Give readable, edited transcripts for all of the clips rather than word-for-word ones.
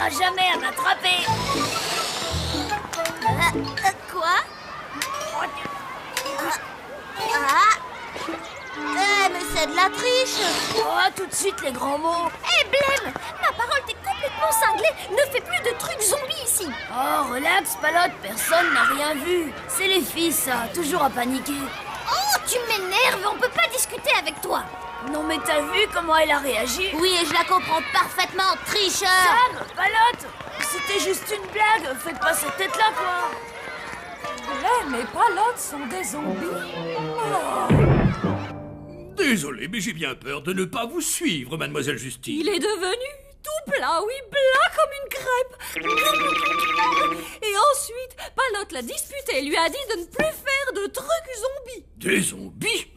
n'arrivera jamais à m'attraper. Quoi? Mais c'est de la triche! Oh, tout de suite les grands mots. Hé, Blême! Ma parole, t'es complètement cinglé! Ne fais plus de trucs zombies ici! Oh, relax, Palote, personne n'a rien vu. C'est les filles, ça, toujours à paniquer. Oh, tu m'énerves! On peut pas discuter avec toi! Non mais t'as vu comment elle a réagi? Oui, et je la comprends parfaitement, tricheur! Sam, Palote, c'était juste une blague, faites pas cette tête-là, quoi. Blême et Palote sont des zombies. Oh. Désolé, mais j'ai bien peur de ne pas vous suivre, mademoiselle Justine. Il est devenu tout plat, oui, plat comme une crêpe. Et ensuite, Palote l'a disputé et lui a dit de ne plus faire de trucs zombies. Des zombies?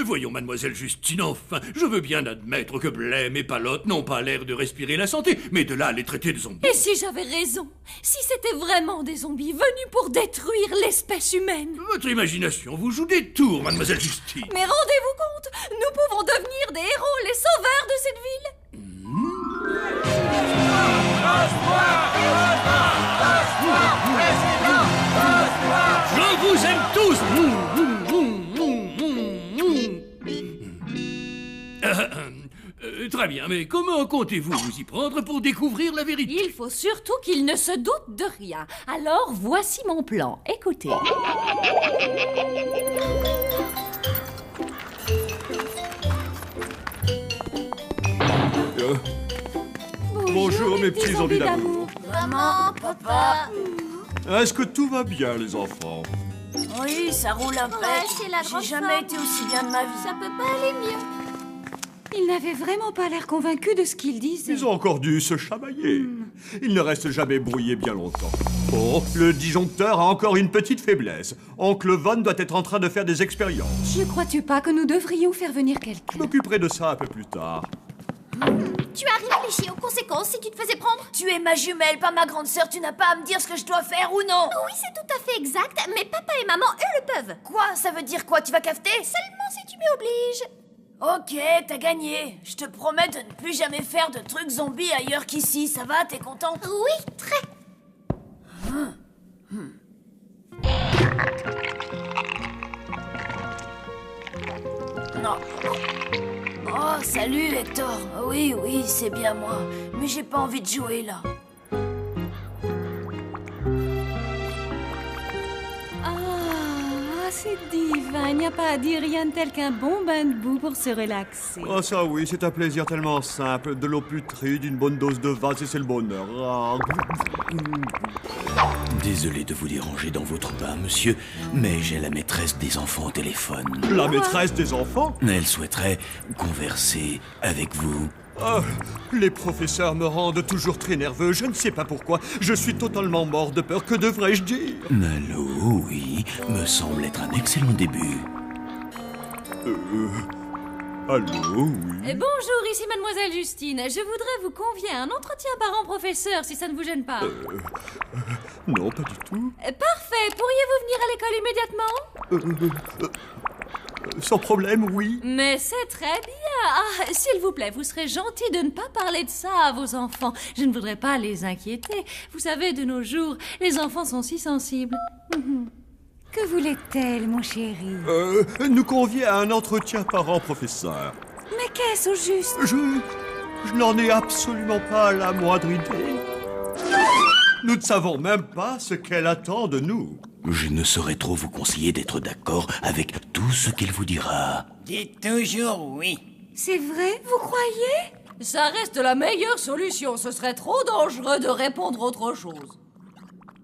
Voyons, mademoiselle Justine, enfin, je veux bien admettre que Blême et Palote n'ont pas l'air de respirer la santé, mais de là à les traiter de zombies. Et si j'avais raison? Si c'était vraiment des zombies venus pour détruire l'espèce humaine? Votre imagination vous joue des tours, mademoiselle Justine. Mais rendez-vous compte, nous pouvons devenir des héros, les sauveurs de cette ville. Je vous aime tous. Très bien, mais comment comptez-vous vous y prendre pour découvrir la vérité? Il faut surtout qu'il ne se doute de rien. Alors, voici mon plan. Écoutez. Bonjour, mes petits zombies d'amour. Maman, papa... Est-ce que tout va bien, les enfants? Oui, ça roule un pet. c'est la grande J'ai jamais forme. été aussi bien de ma vie. Ça peut pas aller mieux. Il n'avait vraiment pas l'air convaincu de ce qu'il disait. Ils ont encore dû se chamailler. Ils ne restent jamais brouillés bien longtemps. Oh, le disjoncteur a encore une petite faiblesse. Oncle Von doit être en train de faire des expériences. Ne crois-tu pas que nous devrions faire venir Je quelqu'un? m'occuperai de ça un peu plus tard. Tu as réfléchi aux conséquences si tu te faisais prendre? Tu es ma jumelle, pas ma grande sœur. Tu n'as pas à me dire ce que je dois faire ou non. Oui, c'est tout à fait exact, mais papa et maman, eux, le peuvent. Quoi? Ça veut dire quoi? Tu vas cafeter? Seulement si tu m'y obliges. Ok, t'as gagné. Je te promets de ne plus jamais faire de trucs zombies ailleurs qu'ici. Ça va? T'es contente? Oui, très. Non. Oh, salut Hector. Oui, oui, c'est bien moi. Mais j'ai pas envie de jouer là. Ah, c'est divin. Il n'y a pas à dire rien de tel qu'un bon bain de boue pour se relaxer. Oh, ça oui, c'est un plaisir tellement simple. De l'eau putride, une bonne dose de vase et c'est le bonheur. Ah. Désolé de vous déranger dans votre bain, monsieur, mais j'ai la maîtresse des enfants au téléphone. La maîtresse des enfants? Elle souhaiterait converser avec vous. Ah, les professeurs me rendent toujours très nerveux. Je ne sais pas pourquoi. Je suis totalement mort de peur. Que devrais-je dire? Allô, oui, me semble être un excellent début. Allô, oui. Bonjour, ici Mademoiselle Justine. Je voudrais vous convier à un entretien parent-professeur, si ça ne vous gêne pas. Non, pas du tout. Parfait. Pourriez-vous venir à l'école immédiatement? Sans problème, oui. Mais c'est très bien. Ah, s'il vous plaît, vous serez gentil de ne pas parler de ça à vos enfants. Je ne voudrais pas les inquiéter. Vous savez, de nos jours, les enfants sont si sensibles. Que voulait-elle, mon chéri? Nous convier à un entretien parent-professeur. Mais qu'est-ce au juste? Je n'en ai absolument pas la moindre idée. Nous ne savons même pas ce qu'elle attend de nous. Je ne saurais trop vous conseiller d'être d'accord avec tout ce qu'il vous dira. Dites toujours oui. C'est vrai, vous croyez? Ça reste la meilleure solution. Ce serait trop dangereux de répondre autre chose.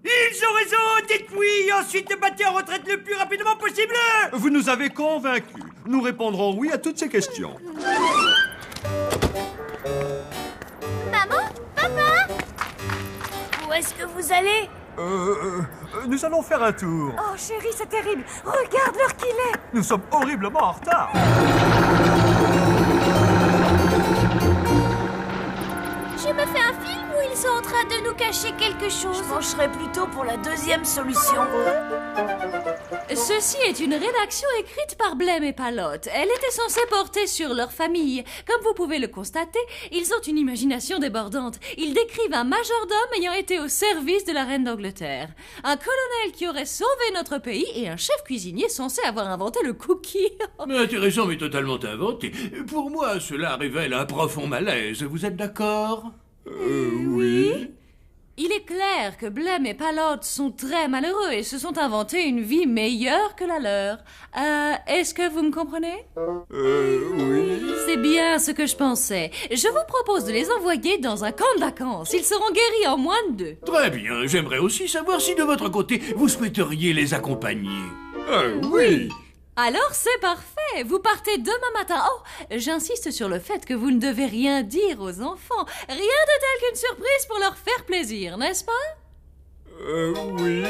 Ils ont raison, dites oui, et ensuite battez en retraite le plus rapidement possible. Vous nous avez convaincus. Nous répondrons oui à toutes ces questions. Maman, papa. Où est-ce que vous allez? Nous allons faire un tour. Oh, chérie, c'est terrible. Regarde l'heure qu'il est. Nous sommes horriblement en retard. Je me fais un film où ils sont en train de nous cacher quelque chose. Je pencherais plutôt pour la deuxième solution. Ceci est une rédaction écrite par Blême et Palotte. Elle était censée porter sur leur famille. Comme vous pouvez le constater, ils ont une imagination débordante. Ils décrivent un majordome ayant été au service de la reine d'Angleterre, un colonel qui aurait sauvé notre pays et un chef cuisinier censé avoir inventé le cookie. Mais intéressant, mais totalement inventé. Pour moi, cela révèle un profond malaise. Vous êtes d'accord? Oui. Il est clair que Blême et Palotte sont très malheureux et se sont inventés une vie meilleure que la leur. Est-ce que vous me comprenez? Oui. C'est bien ce que je pensais. Je vous propose de les envoyer dans un camp de vacances. Ils seront guéris en moins de 2. Très bien. J'aimerais aussi savoir si de votre côté, vous souhaiteriez les accompagner. Oui. Alors c'est parfait. Vous partez demain matin. Oh, j'insiste sur le fait que vous ne devez rien dire aux enfants. Rien de tel qu'une surprise pour leur faire plaisir, n'est-ce pas? Oui.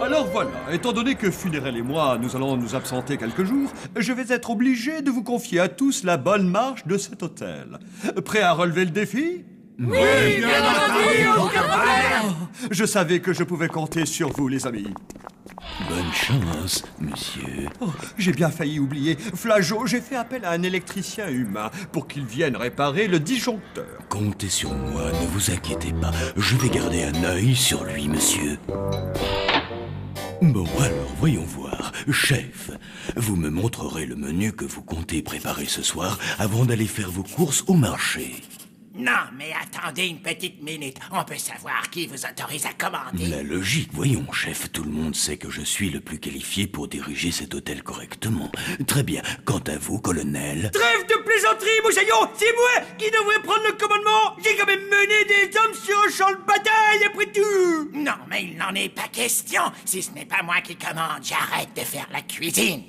Alors voilà, étant donné que Funérailles et moi, nous allons nous absenter quelques jours, je vais être obligé de vous confier à tous la bonne marche de cet hôtel. Prêt à relever le défi? Oui, bien entendu, aucun problème. Je savais que je pouvais compter sur vous, les amis. Bonne chance, monsieur. Oh, j'ai bien failli oublier. Flageot, j'ai fait appel à un électricien humain pour qu'il vienne réparer le disjoncteur. Comptez sur moi, ne vous inquiétez pas. Je vais garder un œil sur lui, monsieur. Bon, alors, voyons voir. Chef, vous me montrerez le menu que vous comptez préparer ce soir avant d'aller faire vos courses au marché. Non, mais attendez une petite minute. On peut savoir qui vous autorise à commander. La logique, voyons, chef. Tout le monde sait que je suis le plus qualifié pour diriger cet hôtel correctement. Très bien. Quant à vous, colonel... Trêve de plaisanterie, Moussaillon. C'est moi qui devrais prendre le commandement. J'ai quand même mené des hommes sur un champ de bataille, après tout. Non, mais il n'en est pas question. Si ce n'est pas moi qui commande, j'arrête de faire la cuisine.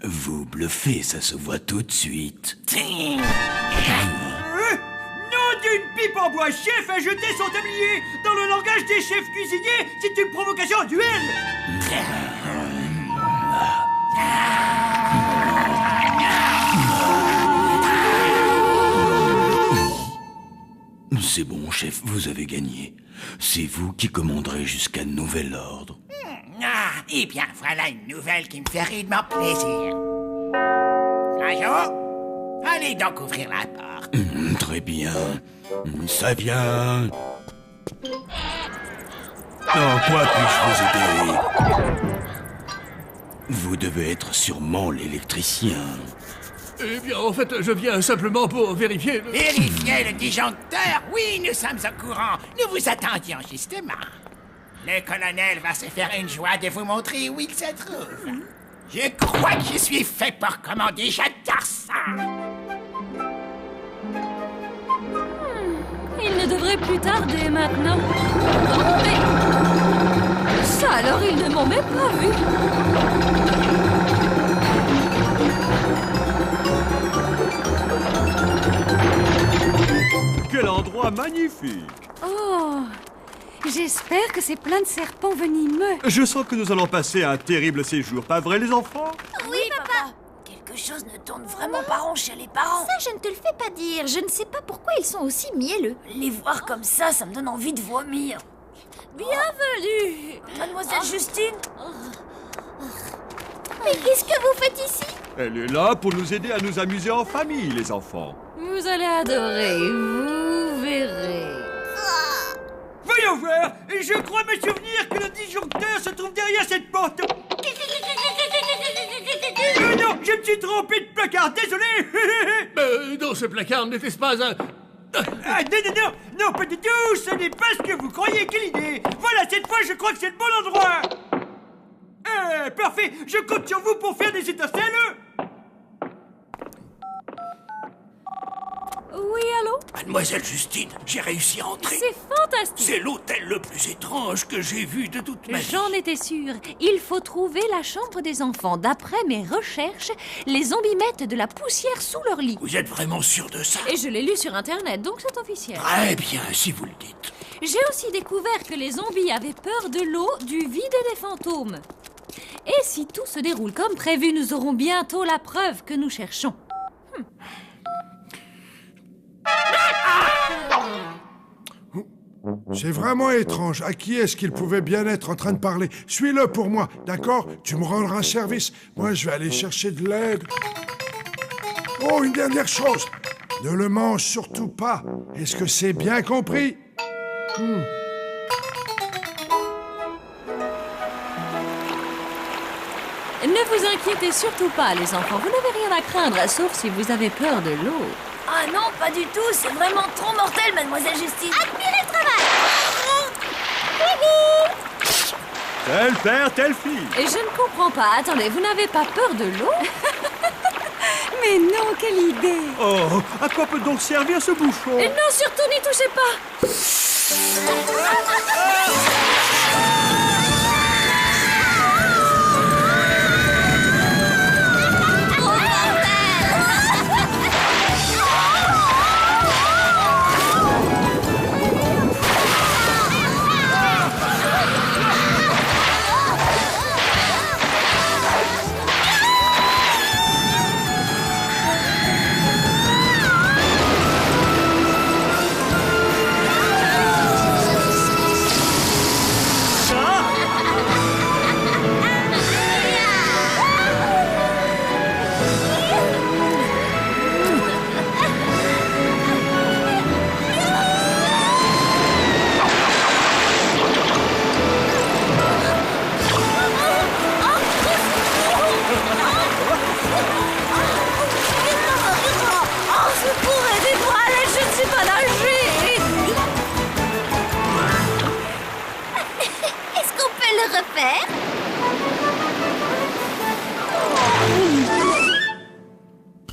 Vous bluffez, ça se voit tout de suite. D'une pipe en bois, chef a jeté son tablier. Dans le langage des chefs cuisiniers, c'est une provocation duel. C'est bon, chef, vous avez gagné. C'est vous qui commanderez jusqu'à nouvel ordre. Eh bien, voilà une nouvelle qui me fait rudement plaisir. Flageot, allez donc ouvrir la porte. Très bien. Ça vient. En quoi puis-je vous aider? Vous devez être sûrement l'électricien. Eh bien, en fait, je viens simplement pour vérifier... Vérifiez le disjoncteur? Oui, nous sommes au courant. Nous vous attendions justement. Le colonel va se faire une joie de vous montrer où il se trouve. Je crois que je suis fait pour commander, j'adore ça. Il ne devrait plus tarder maintenant. Oh, mais... Ça alors, ils ne m'ont même pas vu. Quel endroit magnifique! Oh, j'espère que c'est plein de serpents venimeux. Je sens que nous allons passer un terrible séjour, pas vrai les enfants? Oui, papa. Quelque chose ne tourne vraiment pas rond chez les parents. Ça, je ne te le fais pas dire. Je ne sais pas pourquoi ils sont aussi mielleux. Les voir comme ça me donne envie de vomir. Bienvenue. Mademoiselle Justine? Mais qu'est-ce que vous faites ici? Elle est là pour nous aider à nous amuser en famille, les enfants. Vous allez adorer, vous verrez. Voyons voir. Je crois me souvenir que le disjoncteur se trouve derrière cette porte. Non, je me suis trompé de placard, désolé. Dans ce placard, n'était-ce pas un... Ah, non, pas du tout. Ce n'est pas ce que vous croyez. Quelle idée. Voilà, cette fois, je crois que c'est le bon endroit. Parfait. Je compte sur vous pour faire des étincelles. Oui, allô? Mademoiselle Justine, j'ai réussi à entrer. C'est fantastique. C'est l'hôtel le plus étrange que j'ai vu de toute ma vie. J'en étais sûre. Il faut trouver la chambre des enfants. D'après mes recherches, les zombies mettent de la poussière sous leur lit. Vous êtes vraiment sûr de ça? Et je l'ai lu sur Internet, donc c'est officiel. Très bien, si vous le dites. J'ai aussi découvert que les zombies avaient peur de l'eau, du vide et des fantômes. Et si tout se déroule comme prévu, nous aurons bientôt la preuve que nous cherchons. C'est vraiment étrange. À qui est-ce qu'il pouvait bien être en train de parler? Suis-le pour moi, d'accord? Tu me rendras un service. Moi, je vais aller chercher de l'aide. Oh, une dernière chose. Ne le mange surtout pas. Est-ce que c'est bien compris? Ne vous inquiétez surtout pas, les enfants. Vous n'avez rien à craindre, sauf si vous avez peur de l'eau. Ah non, pas du tout. C'est vraiment trop mortel, mademoiselle Justine. Admirez le travail. Tel père, telle fille. Et je ne comprends pas. Attendez, vous n'avez pas peur de l'eau? Mais non, quelle idée! Oh, à quoi peut donc servir ce bouchon? Et non, surtout n'y touchez pas.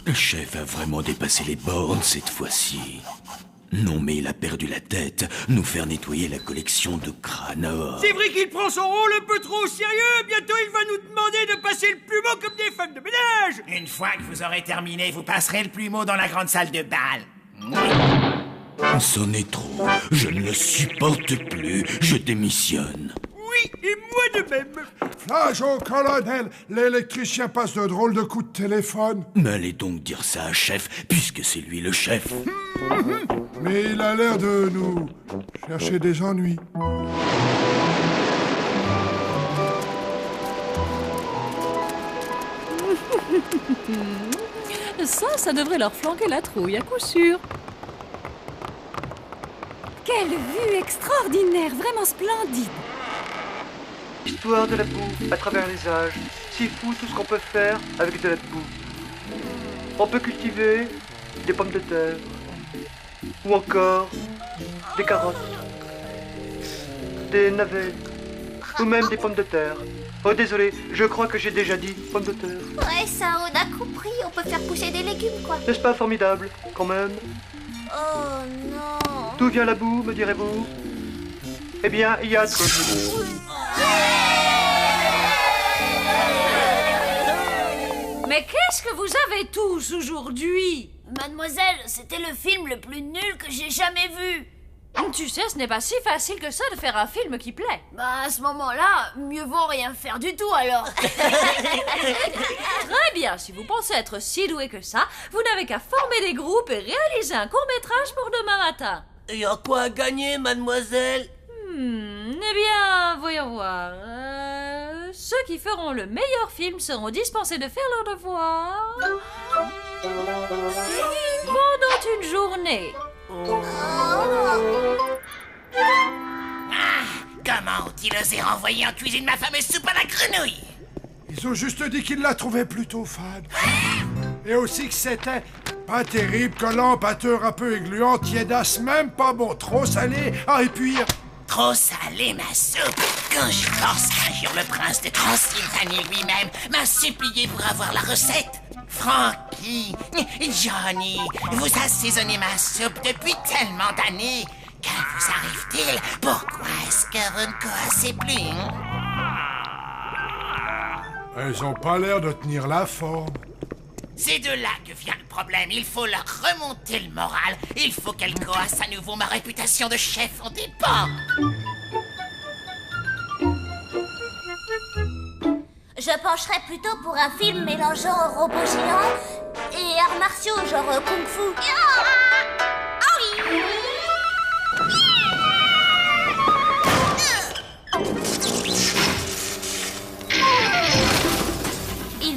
Le chef a vraiment dépassé les bornes cette fois-ci. Non mais il a perdu la tête, nous faire nettoyer la collection de crânes à or. C'est vrai qu'il prend son rôle un peu trop au sérieux. Bientôt, il va nous demander de passer le plumeau comme des femmes de ménage. Une fois que vous aurez terminé, vous passerez le plumeau dans la grande salle de bal. C'en est trop, je ne le supporte plus, je démissionne. Oui, et moi de même. Flash au colonel, l'électricien passe de drôles de coups de téléphone. Mais allez donc dire ça à chef, puisque c'est lui le chef. Mais il a l'air de nous chercher des ennuis. Ça devrait leur flanquer la trouille, à coup sûr. Quelle vue extraordinaire, vraiment splendide! Histoire de la boue à travers les âges. Si fou tout ce qu'on peut faire avec de la boue. On peut cultiver des pommes de terre. Ou encore des carottes. Des navets. Ou même des pommes de terre. Oh désolé, je crois que j'ai déjà dit pommes de terre. Ouais, ça, on a compris. On peut faire pousser des légumes, quoi. N'est-ce pas formidable, quand même? Oh non. D'où vient la boue, me direz-vous? Eh bien, il y a... Mais qu'est-ce que vous avez tous aujourd'hui? Mademoiselle, c'était le film le plus nul que j'ai jamais vu. Tu sais, ce n'est pas si facile que ça de faire un film qui plaît. Bah, à ce moment-là, mieux vaut rien faire du tout, alors. Très bien, si vous pensez être si doué que ça, vous n'avez qu'à former des groupes et réaliser un court-métrage pour demain matin. Et à quoi gagner, mademoiselle? Eh bien, voyons voir. Ceux qui feront le meilleur film seront dispensés de faire leur devoir pendant une journée. Comment ont-ils osé renvoyer en cuisine ma fameuse soupe à la grenouille? Ils ont juste dit qu'ils la trouvaient plutôt fade. Et aussi que c'était pas terrible, collant, pâteux, un peu gluant, tiédasse, même pas bon, trop salé. Ah, et puis... Trop salé, ma soupe. Quand je pense qu'un jour le prince de Transylvanie lui-même m'a supplié pour avoir la recette. Frankie, Johnny, vous assaisonnez ma soupe depuis tellement d'années. Que vous arrive-t-il? Pourquoi est-ce que vous ne coassez plus? Elles ont pas l'air de tenir la forme. C'est de là que vient le problème. Il faut leur remonter le moral. Il faut qu'elles coassent à nouveau. Ma réputation de chef en dépend. Je pencherais plutôt pour un film mélangeant robots géants et arts martiaux, genre kung-fu.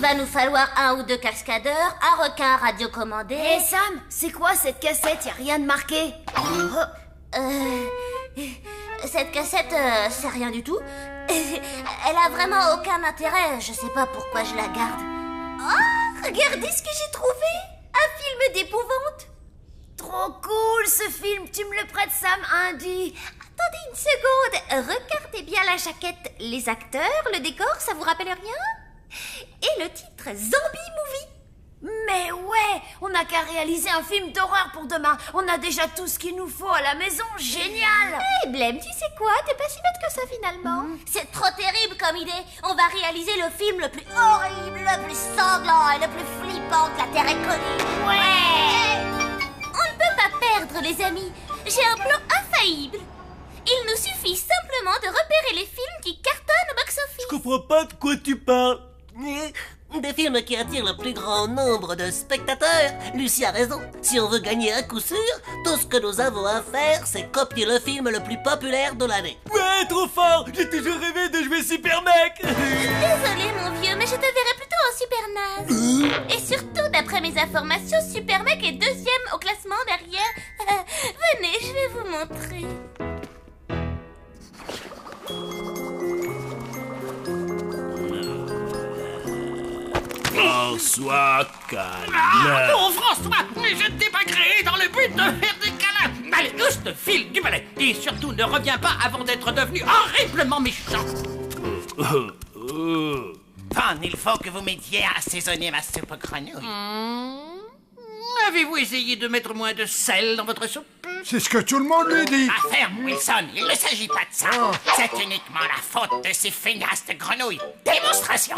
va nous falloir 1 ou 2 cascadeurs, un requin radiocommandé... Hé Sam, c'est quoi cette cassette? Y a rien de marqué. Cette cassette, c'est rien du tout. Elle a vraiment aucun intérêt. Je sais pas pourquoi je la garde. Oh, regardez ce que j'ai trouvé. Un film d'épouvante. Trop cool ce film. Tu me le prêtes Sam, Andy? Attendez une seconde. Regardez bien la jaquette. Les acteurs, le décor, ça vous rappelle rien? Et le titre, Zombie Movie. Mais ouais, on n'a qu'à réaliser un film d'horreur pour demain. On a déjà tout ce qu'il nous faut à la maison. Génial. Hé, Blême, tu sais quoi? T'es pas si bête que ça finalement. C'est trop terrible comme idée. On va réaliser le film le plus horrible, le plus sanglant et le plus flippant que la Terre ait connu. Ouais. On ne peut pas perdre, les amis. J'ai un plan infaillible. Il nous suffit simplement de repérer les films qui cartonnent au box-office. Je comprends pas de quoi tu parles. Des films qui attirent le plus grand nombre de spectateurs. Lucie a raison. Si on veut gagner à coup sûr, tout ce que nous avons à faire, c'est copier le film le plus populaire de l'année. Ouais, trop fort. J'ai toujours rêvé de jouer Super Mec. Désolé mon vieux, mais je te verrais plutôt en Super Naze. Et surtout, d'après mes informations, Super Mec est 2e au classement derrière... venez, je vais vous montrer. Sois calme. Ah, non, François, mais je ne t'ai pas créé dans le but de faire des câlins. Allez, juste file du balai. Et surtout, ne reviens pas avant d'être devenu horriblement méchant. Pan, il faut que vous m'aidiez à assaisonner ma soupe aux grenouilles. Avez-vous essayé de mettre moins de sel dans votre soupe? C'est ce que tout le monde lui dit. Ah, ferme, Wilson, il ne s'agit pas de ça. C'est uniquement la faute de ces feignasses de grenouilles. Démonstration.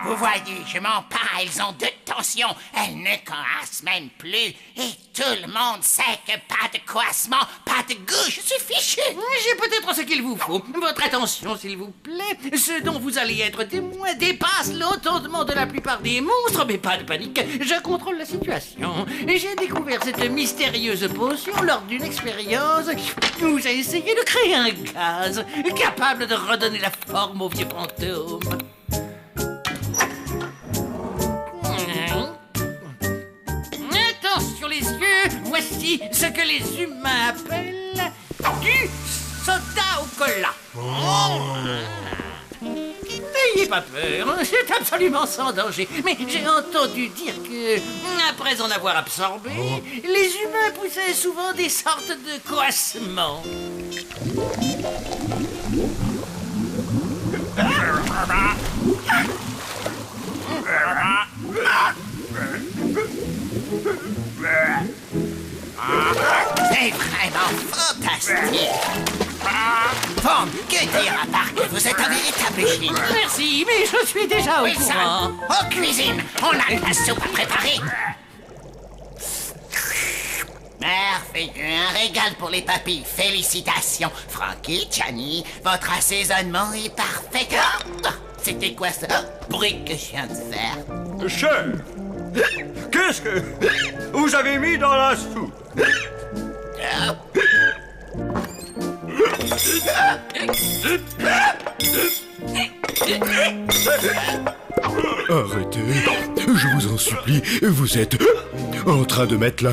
Vous voyez, je m'en parle, elles ont de tension, elles ne coassent même plus. Et tout le monde sait que pas de coassement, pas de goût, je suis fichu. J'ai peut-être ce qu'il vous faut. Votre attention, s'il vous plaît. Ce dont vous allez être témoin dépasse l'entendement de la plupart des monstres, mais pas de panique, je contrôle la situation. J'ai découvert cette mystérieuse potion lors d'une expérience où j'ai essayé de créer un gaz capable de redonner la forme aux vieux fantômes. Attention les yeux, voici ce que les humains appellent du soda au cola. N'ayez pas peur, c'est absolument sans danger. Mais j'ai entendu dire que, après en avoir absorbé, les humains poussaient souvent des sortes de coassements. C'est vraiment fantastique. Bon, que dire à part que vous êtes un véritable génie. Merci, mais je suis déjà au courant. Aux cuisines, on a de la soupe à préparer. Merveilleux, un régal pour les papilles. Félicitations. Frankie, Johnny, votre assaisonnement est parfait. C'était quoi ça? Bruit que je viens de faire. Chef, qu'est-ce que vous avez mis dans la soupe? Arrêtez, je vous en supplie, vous êtes en train de mettre la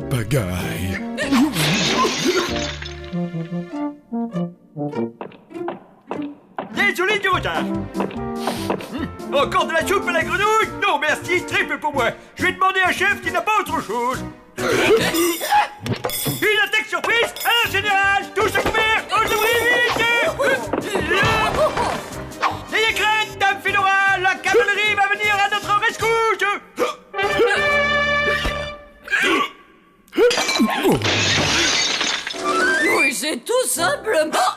pagaille. Désolé du retard. Encore de la soupe à la grenouille? Non merci, très peu pour moi. Je vais demander à un chef qui n'a pas autre chose. Une attaque surprise à la générale. Tous à couvert, aux ouvriers vite. N'ayez crainte, dame Fedora, la cavalerie va venir à notre rescousse. Oui, c'est tout simplement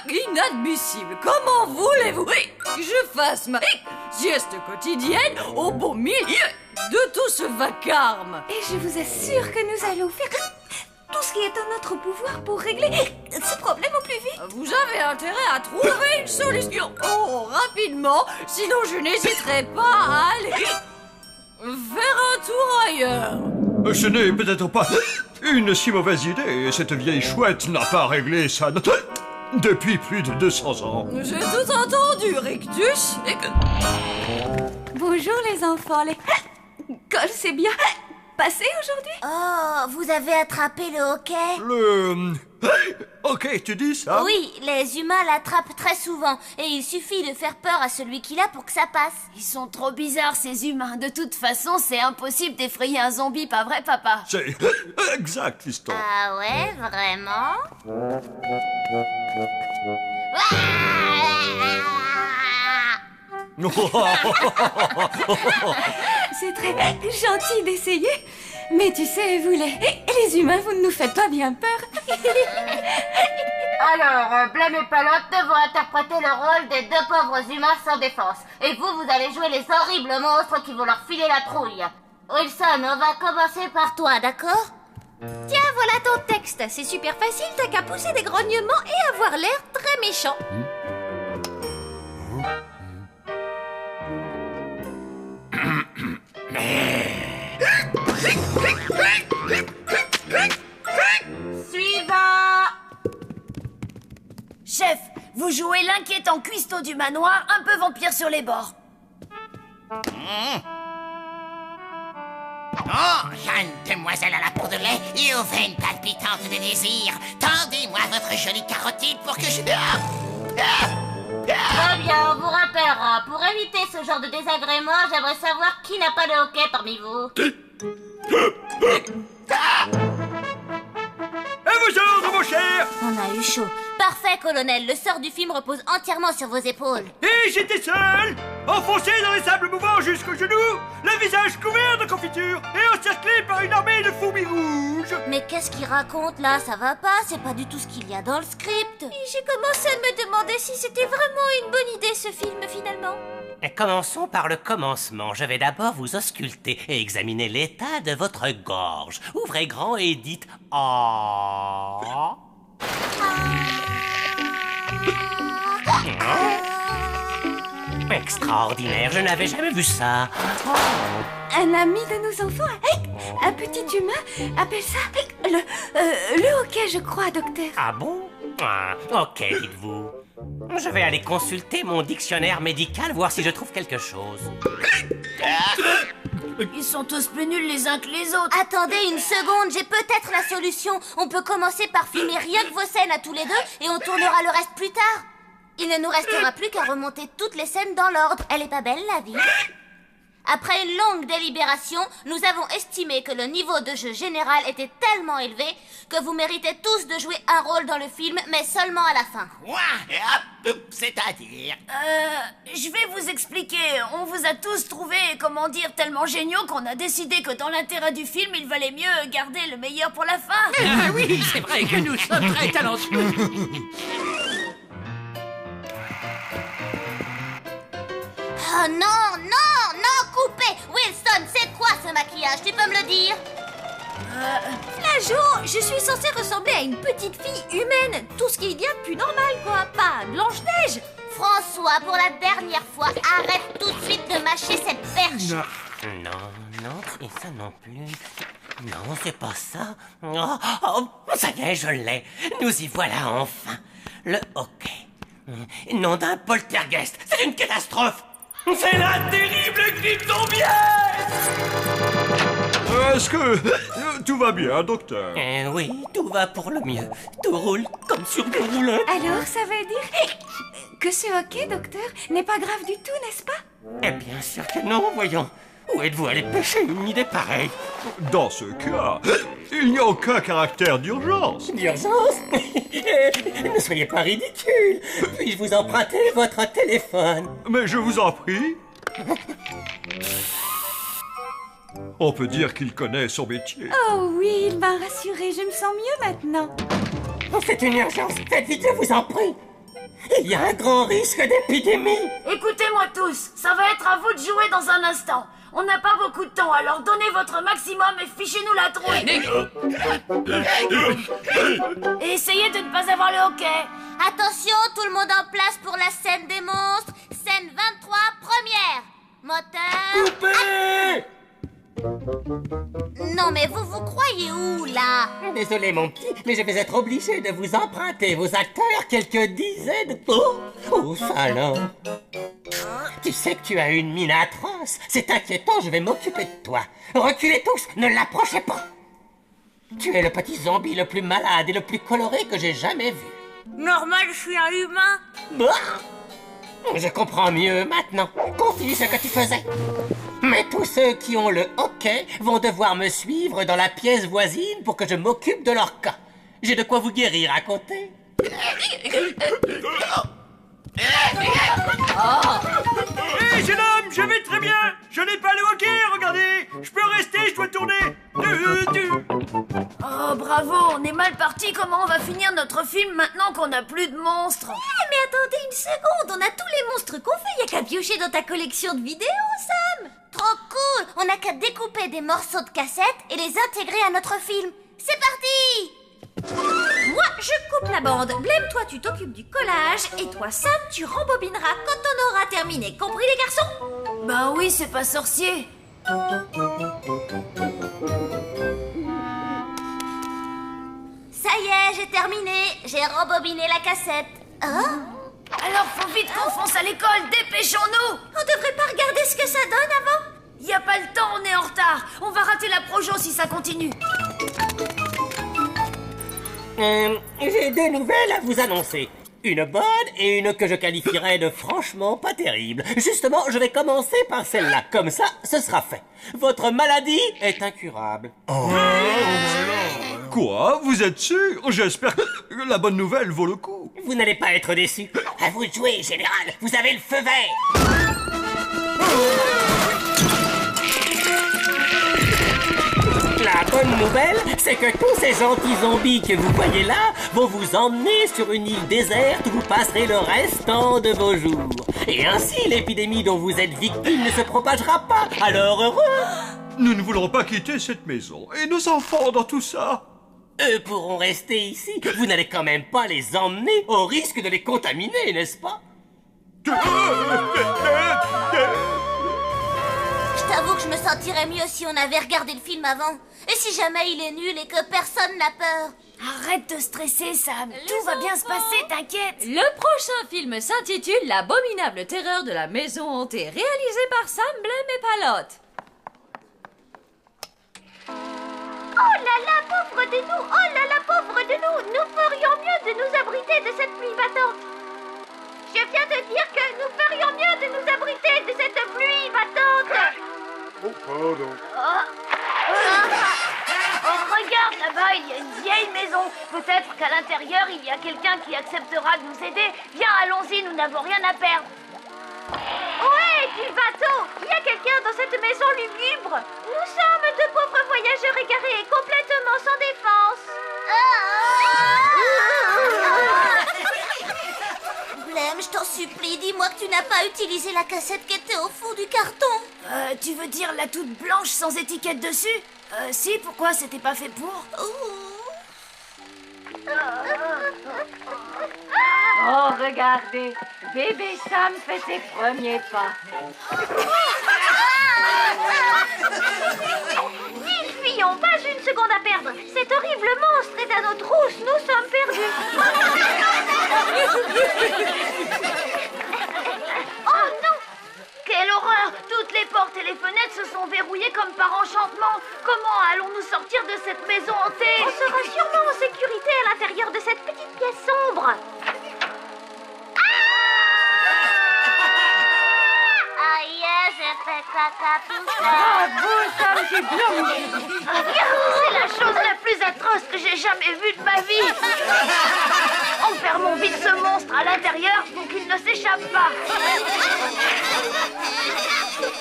inadmissible. Comment voulez-vous que je fasse ma sieste quotidienne au beau milieu de tout ce vacarme? Et je vous assure que nous allons faire tout ce qui est en notre pouvoir pour régler ce problème au plus vite. Vous avez intérêt à trouver une solution. Oh, rapidement, sinon je n'hésiterai pas à aller faire un tour ailleurs. Ce n'est peut-être pas une si mauvaise idée. Cette vieille chouette n'a pas réglé ça. Depuis plus de 200 ans. J'ai tout entendu, Rictus. Bonjour les enfants, les... Cole, c'est bien passé aujourd'hui? Oh, vous avez attrapé le hoquet? Le... Ok, tu dis ça? Oui, les humains l'attrapent très souvent. Et il suffit de faire peur à celui qui l'a pour que ça passe. Ils sont trop bizarres, ces humains. De toute façon, c'est impossible d'effrayer un zombie, pas vrai, papa? C'est exact, fiston. Ah ouais, vraiment? C'est très gentil d'essayer. Mais tu sais, vous les humains, vous ne nous faites pas bien peur. Alors, Blême et Palotte vont interpréter le rôle des deux pauvres humains sans défense. Et vous allez jouer les horribles monstres qui vont leur filer la trouille. Wilson, on va commencer par toi, d'accord? Tiens, voilà ton texte. C'est super facile, t'as qu'à pousser des grognements et avoir l'air très méchant. Suivant! Chef, vous jouez l'inquiétant cuistot du manoir, un peu vampire sur les bords. Oh, jeune demoiselle à la peau de lait et aux veines palpitantes de désir, tendez-moi votre jolie carotide pour que je... Très bien, on vous rappellera. Pour éviter ce genre de désagrément, j'aimerais savoir qui n'a pas de hoquet parmi vous. À vos ordres, mon cher! On a eu chaud. Parfait, colonel. Le sort du film repose entièrement sur vos épaules. Et j'étais seul, enfoncé dans les sables mouvants jusqu'aux genoux, le visage couvert de confiture et encerclé par une armée de fourmis rouges. Mais qu'est-ce qu'il raconte là? Ça va pas? C'est pas du tout ce qu'il y a dans le script. J'ai commencé à me demander si c'était vraiment une bonne idée ce film finalement. Commençons par le commencement. Je vais d'abord vous ausculter et examiner l'état de votre gorge. Ouvrez grand et dites « Ah ». Extraordinaire, je n'avais jamais vu ça. Un ami de nos enfants, un petit humain, appelle ça le hoquet, je crois, docteur. Ah bon? Ah, ok, dites-vous. Je vais aller consulter mon dictionnaire médical, voir si je trouve quelque chose. Ils sont tous plus nuls les uns que les autres. Attendez une seconde, j'ai peut-être la solution. On peut commencer par filmer rien que vos scènes à tous les deux et on tournera le reste plus tard. Il ne nous restera plus qu'à remonter toutes les scènes dans l'ordre. Elle est pas belle, la vie? Après une longue délibération, nous avons estimé que le niveau de jeu général était tellement élevé que vous méritez tous de jouer un rôle dans le film, mais seulement à la fin. C'est-à-dire? Je vais vous expliquer. On vous a tous trouvés, comment dire, tellement géniaux qu'on a décidé que dans l'intérêt du film, il valait mieux garder le meilleur pour la fin. Ah oui, c'est vrai que nous sommes très talentueux. Oh non, non, non, coupez! Wilson, c'est quoi ce maquillage? Tu peux me le dire? Flageot, je suis censée ressembler à une petite fille humaine. Tout ce qui est bien plus normal, quoi. Pas Blanche-Neige. François, pour la dernière fois, arrête tout de suite de mâcher cette perche. Non, non, et ça non plus. Non, c'est pas ça. Oh, ça y est, je l'ai. Nous y voilà enfin. Le hockey. Nom d'un poltergeist. C'est une catastrophe. C'est la terrible kryptombienne! Est-ce que tout va bien, docteur? Oui, tout va pour le mieux. Tout roule comme sur des roulettes. Alors, ça veut dire que ce hockey, docteur, n'est pas grave du tout, n'est-ce pas? Eh bien sûr que non, voyons. Où êtes-vous allé pêcher une idée pareille? Dans ce cas, il n'y a aucun caractère d'urgence. D'urgence? Ne soyez pas ridicule. Puis-je vous emprunter votre téléphone? Mais je vous en prie. On peut dire qu'il connaît son métier. Oh oui, il m'a rassurée, je me sens mieux maintenant. C'est une urgence, faites vite, je vous en prie. Il y a un grand risque d'épidémie. Écoutez-moi tous, ça va être à vous de jouer dans un instant. On n'a pas beaucoup de temps, alors donnez votre maximum et fichez-nous la trouille. Et essayez de ne pas avoir le hoquet. Attention, tout le monde en place pour la scène des monstres. Scène 23, première. Moteur... Coupé! Non mais vous croyez où, là? Désolé, mon petit, mais je vais être obligé de vous emprunter vos acteurs quelques dizaines... Oh, ça alors? Tu sais que tu as une mine atroce. C'est inquiétant, je vais m'occuper de toi. Reculez tous, ne l'approchez pas. Tu es le petit zombie le plus malade et le plus coloré que j'ai jamais vu. Normal, je suis un humain. Je comprends mieux maintenant. Continue ce que tu faisais. Mais tous ceux qui ont le hockey vont devoir me suivre dans la pièce voisine pour que je m'occupe de leur cas. J'ai de quoi vous guérir à côté. Hé, jeune homme, je vais très bien. Je n'ai pas le hockey, regardez. Je peux rester, je dois tourner. Oh, bravo, on est mal parti. Comment on va finir notre film maintenant qu'on n'a plus de monstres? Mais attendez une seconde, on a tous les monstres qu'on fait. Y a qu'à piocher dans ta collection de vidéos, Sam. Trop cool. On n'a qu'à découper des morceaux de cassettes et les intégrer à notre film. C'est parti. Moi, je coupe la bande. Blême, toi, tu t'occupes du collage. Et toi, Sam, tu rembobineras quand on aura terminé. Compris, les garçons? Ben oui, c'est pas sorcier. Ça y est, j'ai terminé. J'ai rembobiné la cassette. Hein? Alors faut vite qu'on fonce à l'école, dépêchons-nous. On devrait pas regarder ce que ça donne avant? Y a pas le temps, on est en retard. On va rater la projo si ça continue. J'ai deux nouvelles à vous annoncer. Une bonne et une que je qualifierais de franchement pas terrible. Justement, je vais commencer par celle-là. Comme ça, ce sera fait. Votre maladie est incurable. Quoi? Vous êtes sûr? J'espère que la bonne nouvelle vaut le coup. Vous n'allez pas être déçu. À vous de jouer, général. Vous avez le feu vert. La bonne nouvelle, c'est que tous ces gentils zombies que vous voyez là vont vous emmener sur une île déserte où vous passerez le restant de vos jours. Et ainsi, l'épidémie dont vous êtes victime ne se propagera pas. Alors heureux! Nous ne voulons pas quitter cette maison. Et nos enfants dans tout ça? Eux pourront rester ici. Vous n'allez quand même pas les emmener au risque de les contaminer, n'est-ce pas? Je t'avoue que je me sentirais mieux si on avait regardé le film avant. Et si jamais il est nul et que personne n'a peur? Arrête de stresser, Sam. Tout va bien se passer, t'inquiète. Le prochain film s'intitule L'abominable terreur de la maison hantée, réalisé par Sam, Blême et Palotte. Oh là là, pauvre de nous! Oh là là, pauvre de nous! Nous ferions mieux de nous abriter de cette pluie battante. Je viens de dire que nous ferions mieux de nous abriter de cette pluie battante. Oh, pardon. Oh, regarde là-bas, il y a une vieille maison. Peut-être qu'à l'intérieur, il y a quelqu'un qui acceptera de nous aider. Viens, allons-y, nous n'avons rien à perdre. Ouais, du bateau! Il y a quelqu'un dans cette maison lugubre. Nous sommes de pauvres voyageurs égarés, complètement sans défense. Blême, je t'en supplie, dis-moi que tu n'as pas utilisé la cassette qui était au fond du carton. Tu veux dire la toute blanche sans étiquette dessus? Si, pourquoi c'était pas fait pour? Oh, regardez, bébé Sam fait ses premiers pas. Vite, fuyons, pas une seconde à perdre. Cet horrible monstre est à nos trousses, nous sommes perdus. Oh non! Quelle horreur! Toutes les portes et les fenêtres se sont verrouillées comme par enchantement. Comment allons-nous sortir de cette maison hantée? On sera sûrement en sécurité à l'intérieur de cette petite pièce sombre. J'ai fait caca tout seul. C'est la chose la plus atroce que j'ai jamais vue de ma vie. Enfermons vite ce monstre à l'intérieur pour qu'il ne s'échappe pas.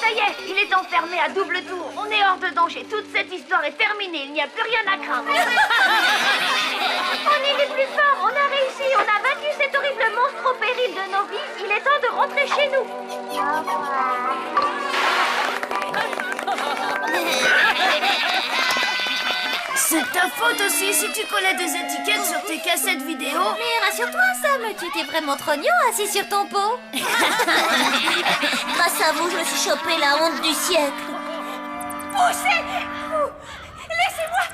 Ça y est, il est enfermé à double tour. On est hors de danger. Toute cette histoire est terminée. Il n'y a plus rien à craindre. On est les plus forts. On a réussi. On a vaincu cet horrible monstre au péril de nos vies. Il est temps de rentrer chez nous. C'est ta faute aussi si tu collais des étiquettes sur tes cassettes vidéo. Mais rassure-toi, Sam, tu étais vraiment trognon assis sur ton pot. Grâce à vous, je me suis chopé la honte du siècle. Poussez-vous! Laissez-moi!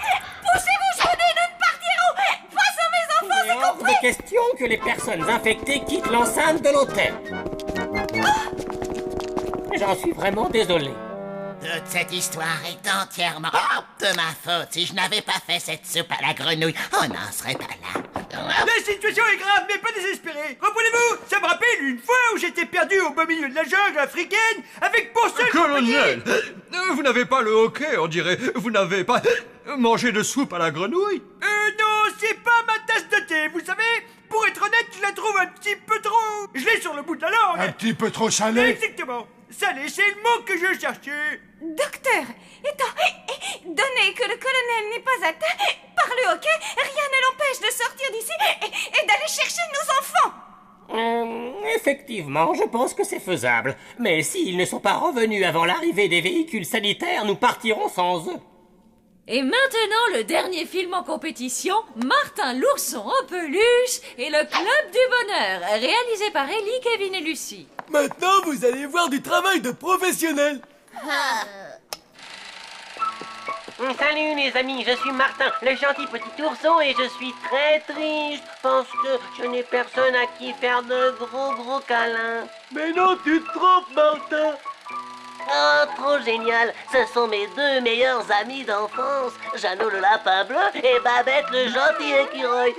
Poussez-vous, je vous dis, nous ne partirons pas sans mes enfants, c'est Hors compris! de question que les personnes infectées quittent l'enceinte de l'hôtel. J'en suis vraiment désolé. Toute cette histoire est entièrement de ma faute. Si je n'avais pas fait cette soupe à la grenouille, on n'en serait pas là. La situation est grave, mais pas désespérée. Reprenez-vous. Ça me rappelle une fois où j'étais perdu au beau milieu de la jungle africaine avec pour seul Colonel, vous n'avez pas le hoquet, on dirait. Vous n'avez pas mangé de soupe à la grenouille? Non, c'est pas ma tasse de thé, vous savez. Pour être honnête, je la trouve un petit peu trop... Je l'ai sur le bout de la langue. Un petit peu trop salé. Exactement. Salé, c'est le mot que je cherchais. Docteur, étant donné que le colonel n'est pas atteint par le hoquet, rien ne l'empêche de sortir d'ici et d'aller chercher nos enfants. Effectivement, je pense que c'est faisable. Mais s'ils ne sont pas revenus avant l'arrivée des véhicules sanitaires, nous partirons sans eux. Et maintenant, le dernier film en compétition, Martin l'ourson en peluche et le Club du Bonheur, réalisé par Ellie, Kevin et Lucie. Maintenant, vous allez voir du travail de professionnel. Salut les amis, je suis Martin, le gentil petit ourson et je suis très triste parce que je n'ai personne à qui faire de gros câlins. Mais non, tu te trompes, Martin. Oh, trop génial! Ce sont mes deux meilleurs amis d'enfance, Jeannot le lapin bleu et Babette le gentil écureuil.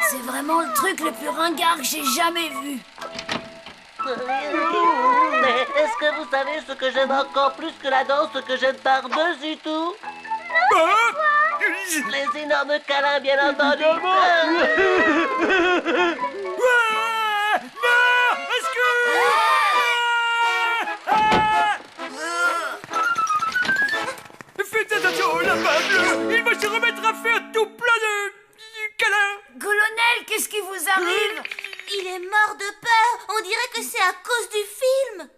C'est vraiment le truc le plus ringard que j'ai jamais vu. Mais est-ce que vous savez ce que j'aime encore plus que la danse, ce que j'aime par-dessus tout? Les énormes câlins, bien entendu. Faites attention au lapin bleu. Il va se remettre à faire tout plein de câlins. Colonel, qu'est-ce qui vous arrive? Il est mort de peur. On dirait que c'est à cause du film.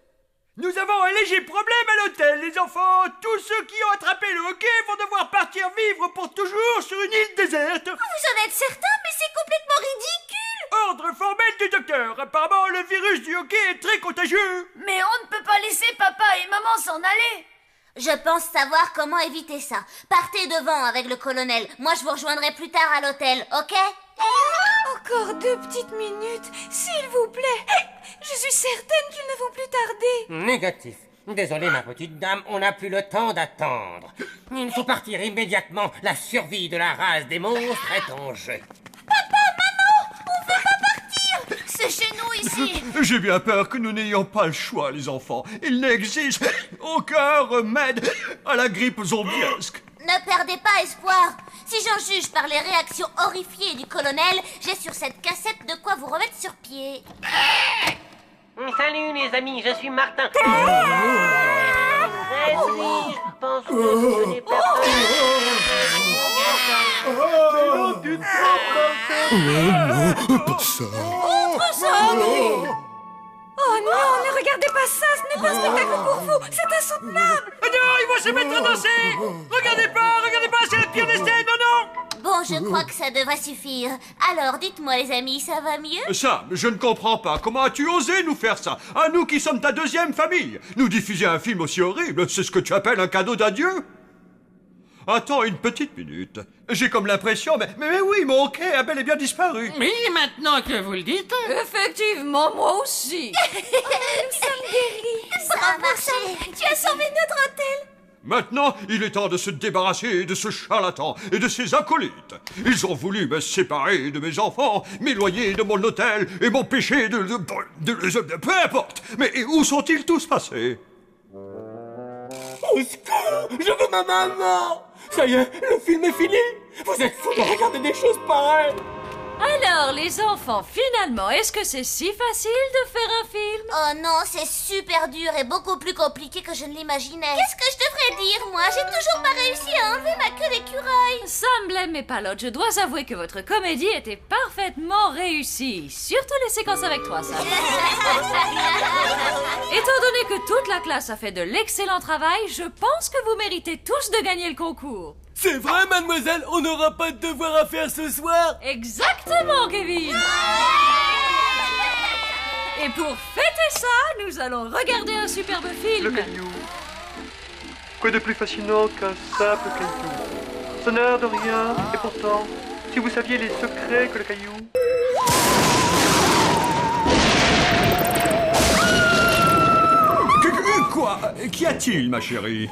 Nous avons un léger problème à l'hôtel, les enfants. Tous ceux qui ont attrapé le hoquet vont devoir partir vivre pour toujours sur une île déserte. Vous en êtes certain, mais c'est complètement ridicule. Ordre formel du docteur. Apparemment, le virus du hoquet est très contagieux. Mais on ne peut pas laisser papa et maman s'en aller. Je pense savoir comment éviter ça. Partez devant avec le colonel. Moi, je vous rejoindrai plus tard à l'hôtel, ok? Encore 2 petites minutes, s'il vous plaît. Je suis certaine qu'ils ne vont plus tarder. Négatif. Désolé, ma petite dame, on n'a plus le temps d'attendre. Il faut partir immédiatement. La survie de la race des monstres est en jeu. C'est chez nous ici. J'ai bien peur que nous n'ayons pas le choix, les enfants. Il n'existe aucun remède à la grippe zombiesque. Ne perdez pas espoir. Si j'en juge par les réactions horrifiées du colonel, j'ai sur cette cassette de quoi vous remettre sur pied. Salut les amis, je suis Martin. Très triste, je pense que je n'ai personne. Non, tu te trompes, Pas ça. Autre zombie! Oh non, ne regardez pas ça, ce n'est pas un spectacle pour vous, c'est insoutenable! Oh non, ils vont se mettre à danser. Regardez pas, c'est la pire des scènes, non. Bon, je crois que ça devrait suffire. Alors, dites-moi les amis, ça va mieux? Sam, je ne comprends pas. Comment as-tu osé nous faire ça? À nous qui sommes ta deuxième famille. Nous diffuser un film aussi horrible, c'est ce que tu appelles un cadeau d'adieu? Attends une petite minute. J'ai comme l'impression, mais oui, mon hoquet a bel et bien disparu. Oui, maintenant que vous le dites. Effectivement, moi aussi. Ça a marché. Tu as sauvé notre hôtel! Maintenant, il est temps de se débarrasser de ce charlatan et de ses acolytes. Ils ont voulu me séparer de mes enfants, m'éloigner de mon hôtel et m'empêcher de peu importe. Mais où sont-ils tous passés? Au secours! Je veux ma maman! Ça y est, le film est fini! Vous êtes fous de regarder des choses pareilles! Alors, les enfants, finalement, est-ce que c'est si facile de faire un film? Oh non, c'est super dur et beaucoup plus compliqué que je ne l'imaginais. Qu'est-ce que je devrais dire, moi? J'ai toujours pas réussi à enlever ma queue d'écureuil. Sam, Blême et Palotte, je dois avouer que votre comédie était parfaitement réussie. Surtout les séquences avec toi, Sam. Étant donné que toute la classe a fait de l'excellent travail, je pense que vous méritez tous de gagner le concours. C'est vrai, mademoiselle, on n'aura pas de devoir à faire ce soir? Exactement, Kevin. Et pour fêter ça, nous allons regarder un superbe film. Le caillou. Quoi de plus fascinant qu'un simple caillou? Ça n'a l'air de rien, et pourtant, si vous saviez les secrets que le caillou... Quoi? Qu'y a-t-il, ma chérie?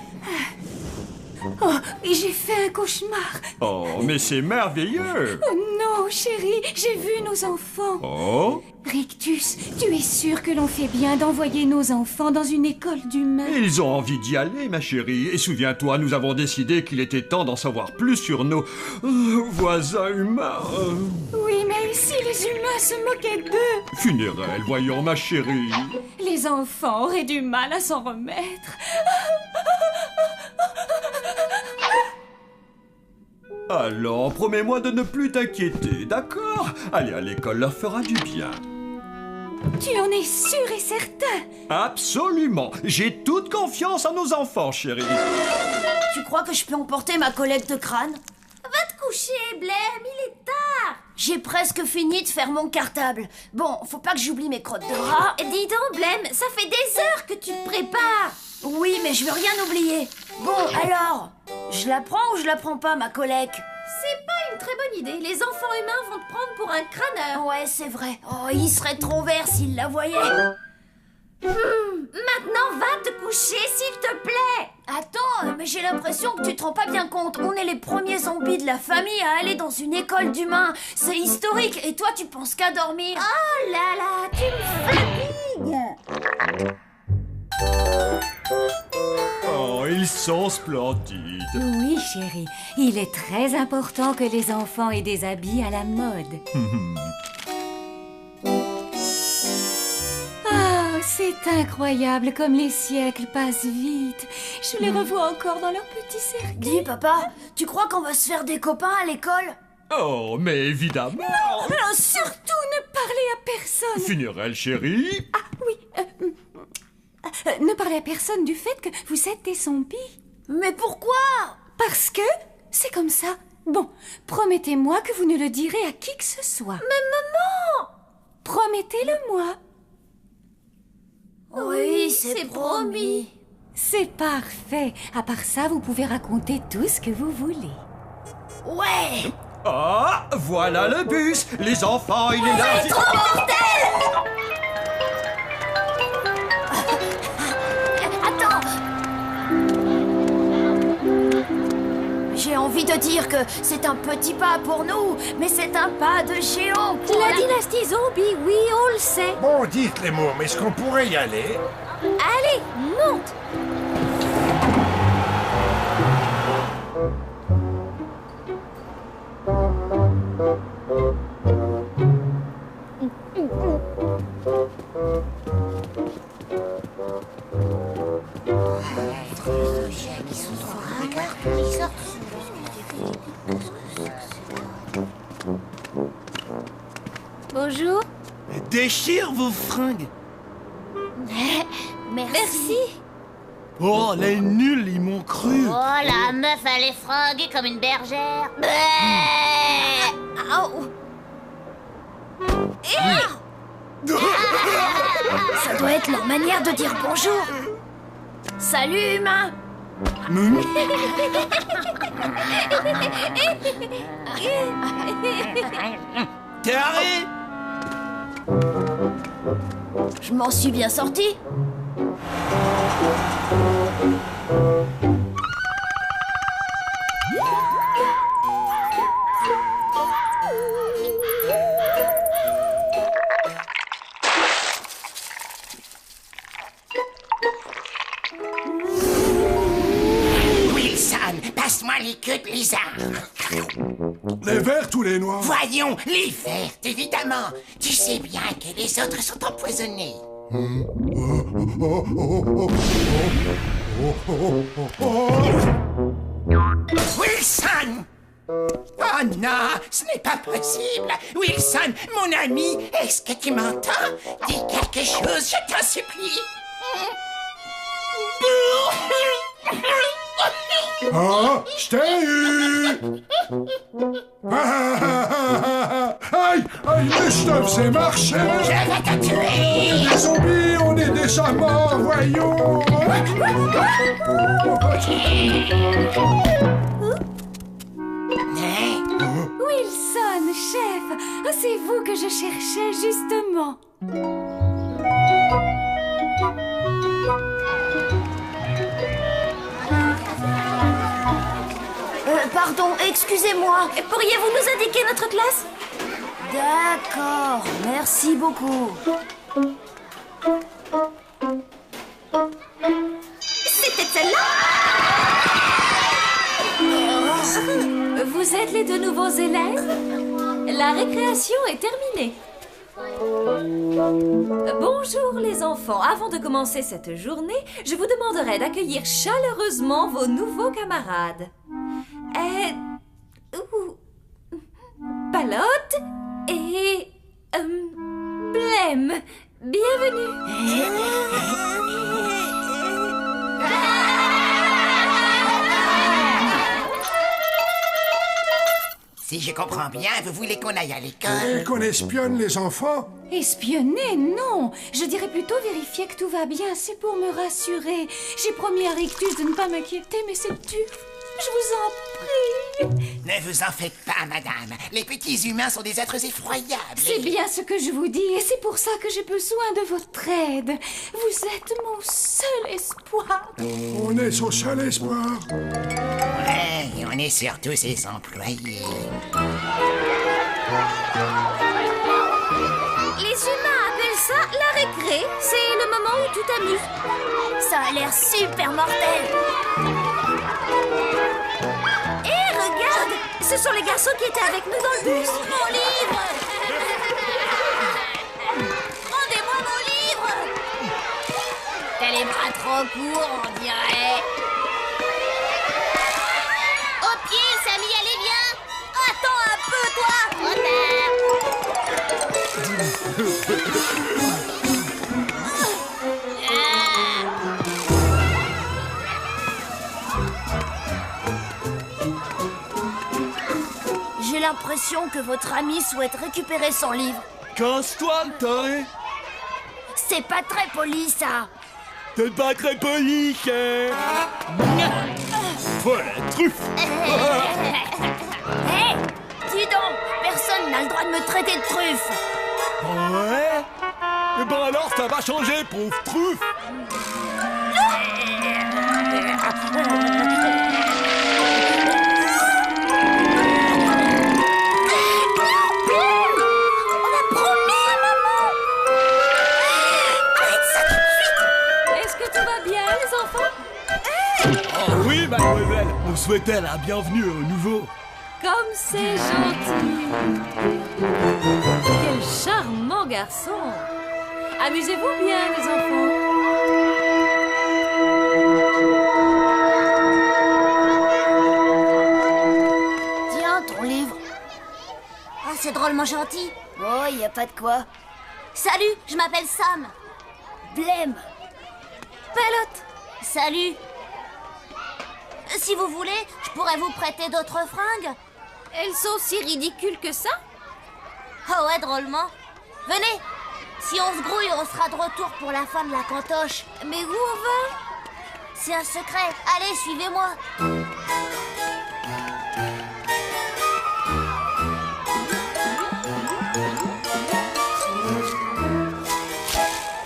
Oh, j'ai fait un cauchemar. Oh, mais c'est merveilleux! Oh non, chérie, j'ai vu nos enfants. Oh? Rictus, tu es sûr que l'on fait bien d'envoyer nos enfants dans une école d'humains? Ils ont envie d'y aller, ma chérie. Et souviens-toi, nous avons décidé qu'il était temps d'en savoir plus sur nos voisins humains. Oui, mais si les humains se moquaient d'eux? Funérailles, voyons, ma chérie. Les enfants auraient du mal à s'en remettre. Alors, promets-moi de ne plus t'inquiéter, d'accord? Aller à l'école leur fera du bien. Tu en es sûr et certain? Absolument. J'ai toute confiance en nos enfants, chérie. Tu crois que je peux emporter ma collecte de crâne? Va te coucher, Blême, il est tard. J'ai presque fini de faire mon cartable. Bon, faut pas que j'oublie mes crottes de rat. Dis donc, Blême, ça fait des heures que tu te prépares. Oui, mais je veux rien oublier. Bon, alors, je la prends ou je la prends pas, ma collecte? C'est pas une très bonne idée. Les enfants humains vont te prendre pour un crâneur. Ouais, c'est vrai. Oh, il serait trop vert s'il la voyait. Maintenant, va te coucher, s'il te plaît. Attends, mais j'ai l'impression que tu te rends pas bien compte. On est les premiers zombies de la famille à aller dans une école d'humains. C'est historique. Et toi, tu penses qu'à dormir? Oh là là, tu me fatigues. Oh, ils sont splendides. Oui, chérie. Il est très important que les enfants aient des habits à la mode. Ah, c'est incroyable comme les siècles passent vite. Je les revois encore dans leur petit cercle. Dis, papa, tu crois qu'on va se faire des copains à l'école? Oh, mais évidemment. Non, surtout ne parlez à personne. Funérailles, chérie. Ah, oui. Ne parlez à personne du fait que vous êtes des zombies. Mais pourquoi? Parce que c'est comme ça. Bon, promettez-moi que vous ne le direz à qui que ce soit. Mais maman! Promettez-le-moi. Oui, c'est promis. C'est parfait. À part ça, vous pouvez raconter tout ce que vous voulez. Ouais. Ah, voilà le bus. Les enfants, il est là. C'est trop mortel! J'ai envie de dire que c'est un petit pas pour nous, mais c'est un pas de géant pour la dynastie zombie, oui, on le sait. Bon, dites les mots, mais est-ce qu'on pourrait y aller? Allez, monte. Bonjour. Déchire vos fringues. Merci. Oh, les nuls, ils m'ont cru. Oh, la meuf, elle est fringuée comme une bergère. Ça doit être leur manière de dire bonjour. Salut, humain. T'es arrêté? Je m'en suis bien sorti. Wilson, passe-moi les queues de lézard. Les vertes ou les noirs? Voyons, les vertes, évidemment. Tu sais bien que les autres sont empoisonnés. Wilson! Oh non, ce n'est pas possible. Wilson, mon ami, est-ce que tu m'entends? Dis quelque chose, je t'en supplie. Ah, je t'ai eu! Aïe, aïe, mais je te faisais marcher! Je vais te tuer! On est des zombies, on est déjà morts, voyons! Wilson, chef, c'est vous que je cherchais justement. Pardon, excusez-moi. Pourriez-vous nous indiquer notre classe? D'accord, merci beaucoup. C'était celle-là? Vous êtes les deux nouveaux élèves? La récréation est terminée. Bonjour les enfants. Avant de commencer cette journée, je vous demanderai d'accueillir chaleureusement vos nouveaux camarades. Palotte et... Blême. Bienvenue. Si je comprends bien, vous voulez qu'on aille à l'école? Et qu'on espionne les enfants? Espionner, non. Je dirais plutôt vérifier que tout va bien. C'est pour me rassurer. J'ai promis à Rictus de ne pas m'inquiéter, mais c'est dur. Je vous en prie. Ne vous en faites pas, madame. Les petits humains sont des êtres effroyables. C'est bien ce que je vous dis, et c'est pour ça que j'ai besoin de votre aide. Vous êtes mon seul espoir. On est son seul espoir. Ouais, et on est surtout ses employés. Les humains appellent ça la récré. C'est le moment où tu t'amuses. Ça a l'air super mortel. Hé, regarde! Ce sont les garçons qui étaient avec nous dans le bus. Mon livre! Rendez-moi mon livre! T'as les bras trop courts, on dirait. Au pied, Samy, allez bien. Attends un peu, toi. J'ai l'impression que votre ami souhaite récupérer son livre. Casse-toi, le taré! C'est pas très poli, ça. T'es pas très poli, chef! Voilà, truffe! Hé, dis donc, personne n'a le droit de me traiter de truffe. Ouais? Eh ben alors, ça va changer, pauvre truffe! Mademoiselle, on souhaitait la bienvenue aux nouveaux. Comme c'est gentil. Quel charmant garçon. Amusez-vous bien, les enfants. Tiens, ton livre. Ah, c'est drôlement gentil. Oh, y a pas de quoi. Salut, je m'appelle Sam. Blême. Pelote. Salut. Si vous voulez, je pourrais vous prêter d'autres fringues. Elles sont si ridicules que ça? Oh ouais, drôlement. Venez. Si on se grouille, on sera de retour pour la fin de la cantoche. Mais où on va? C'est un secret. Allez, suivez-moi.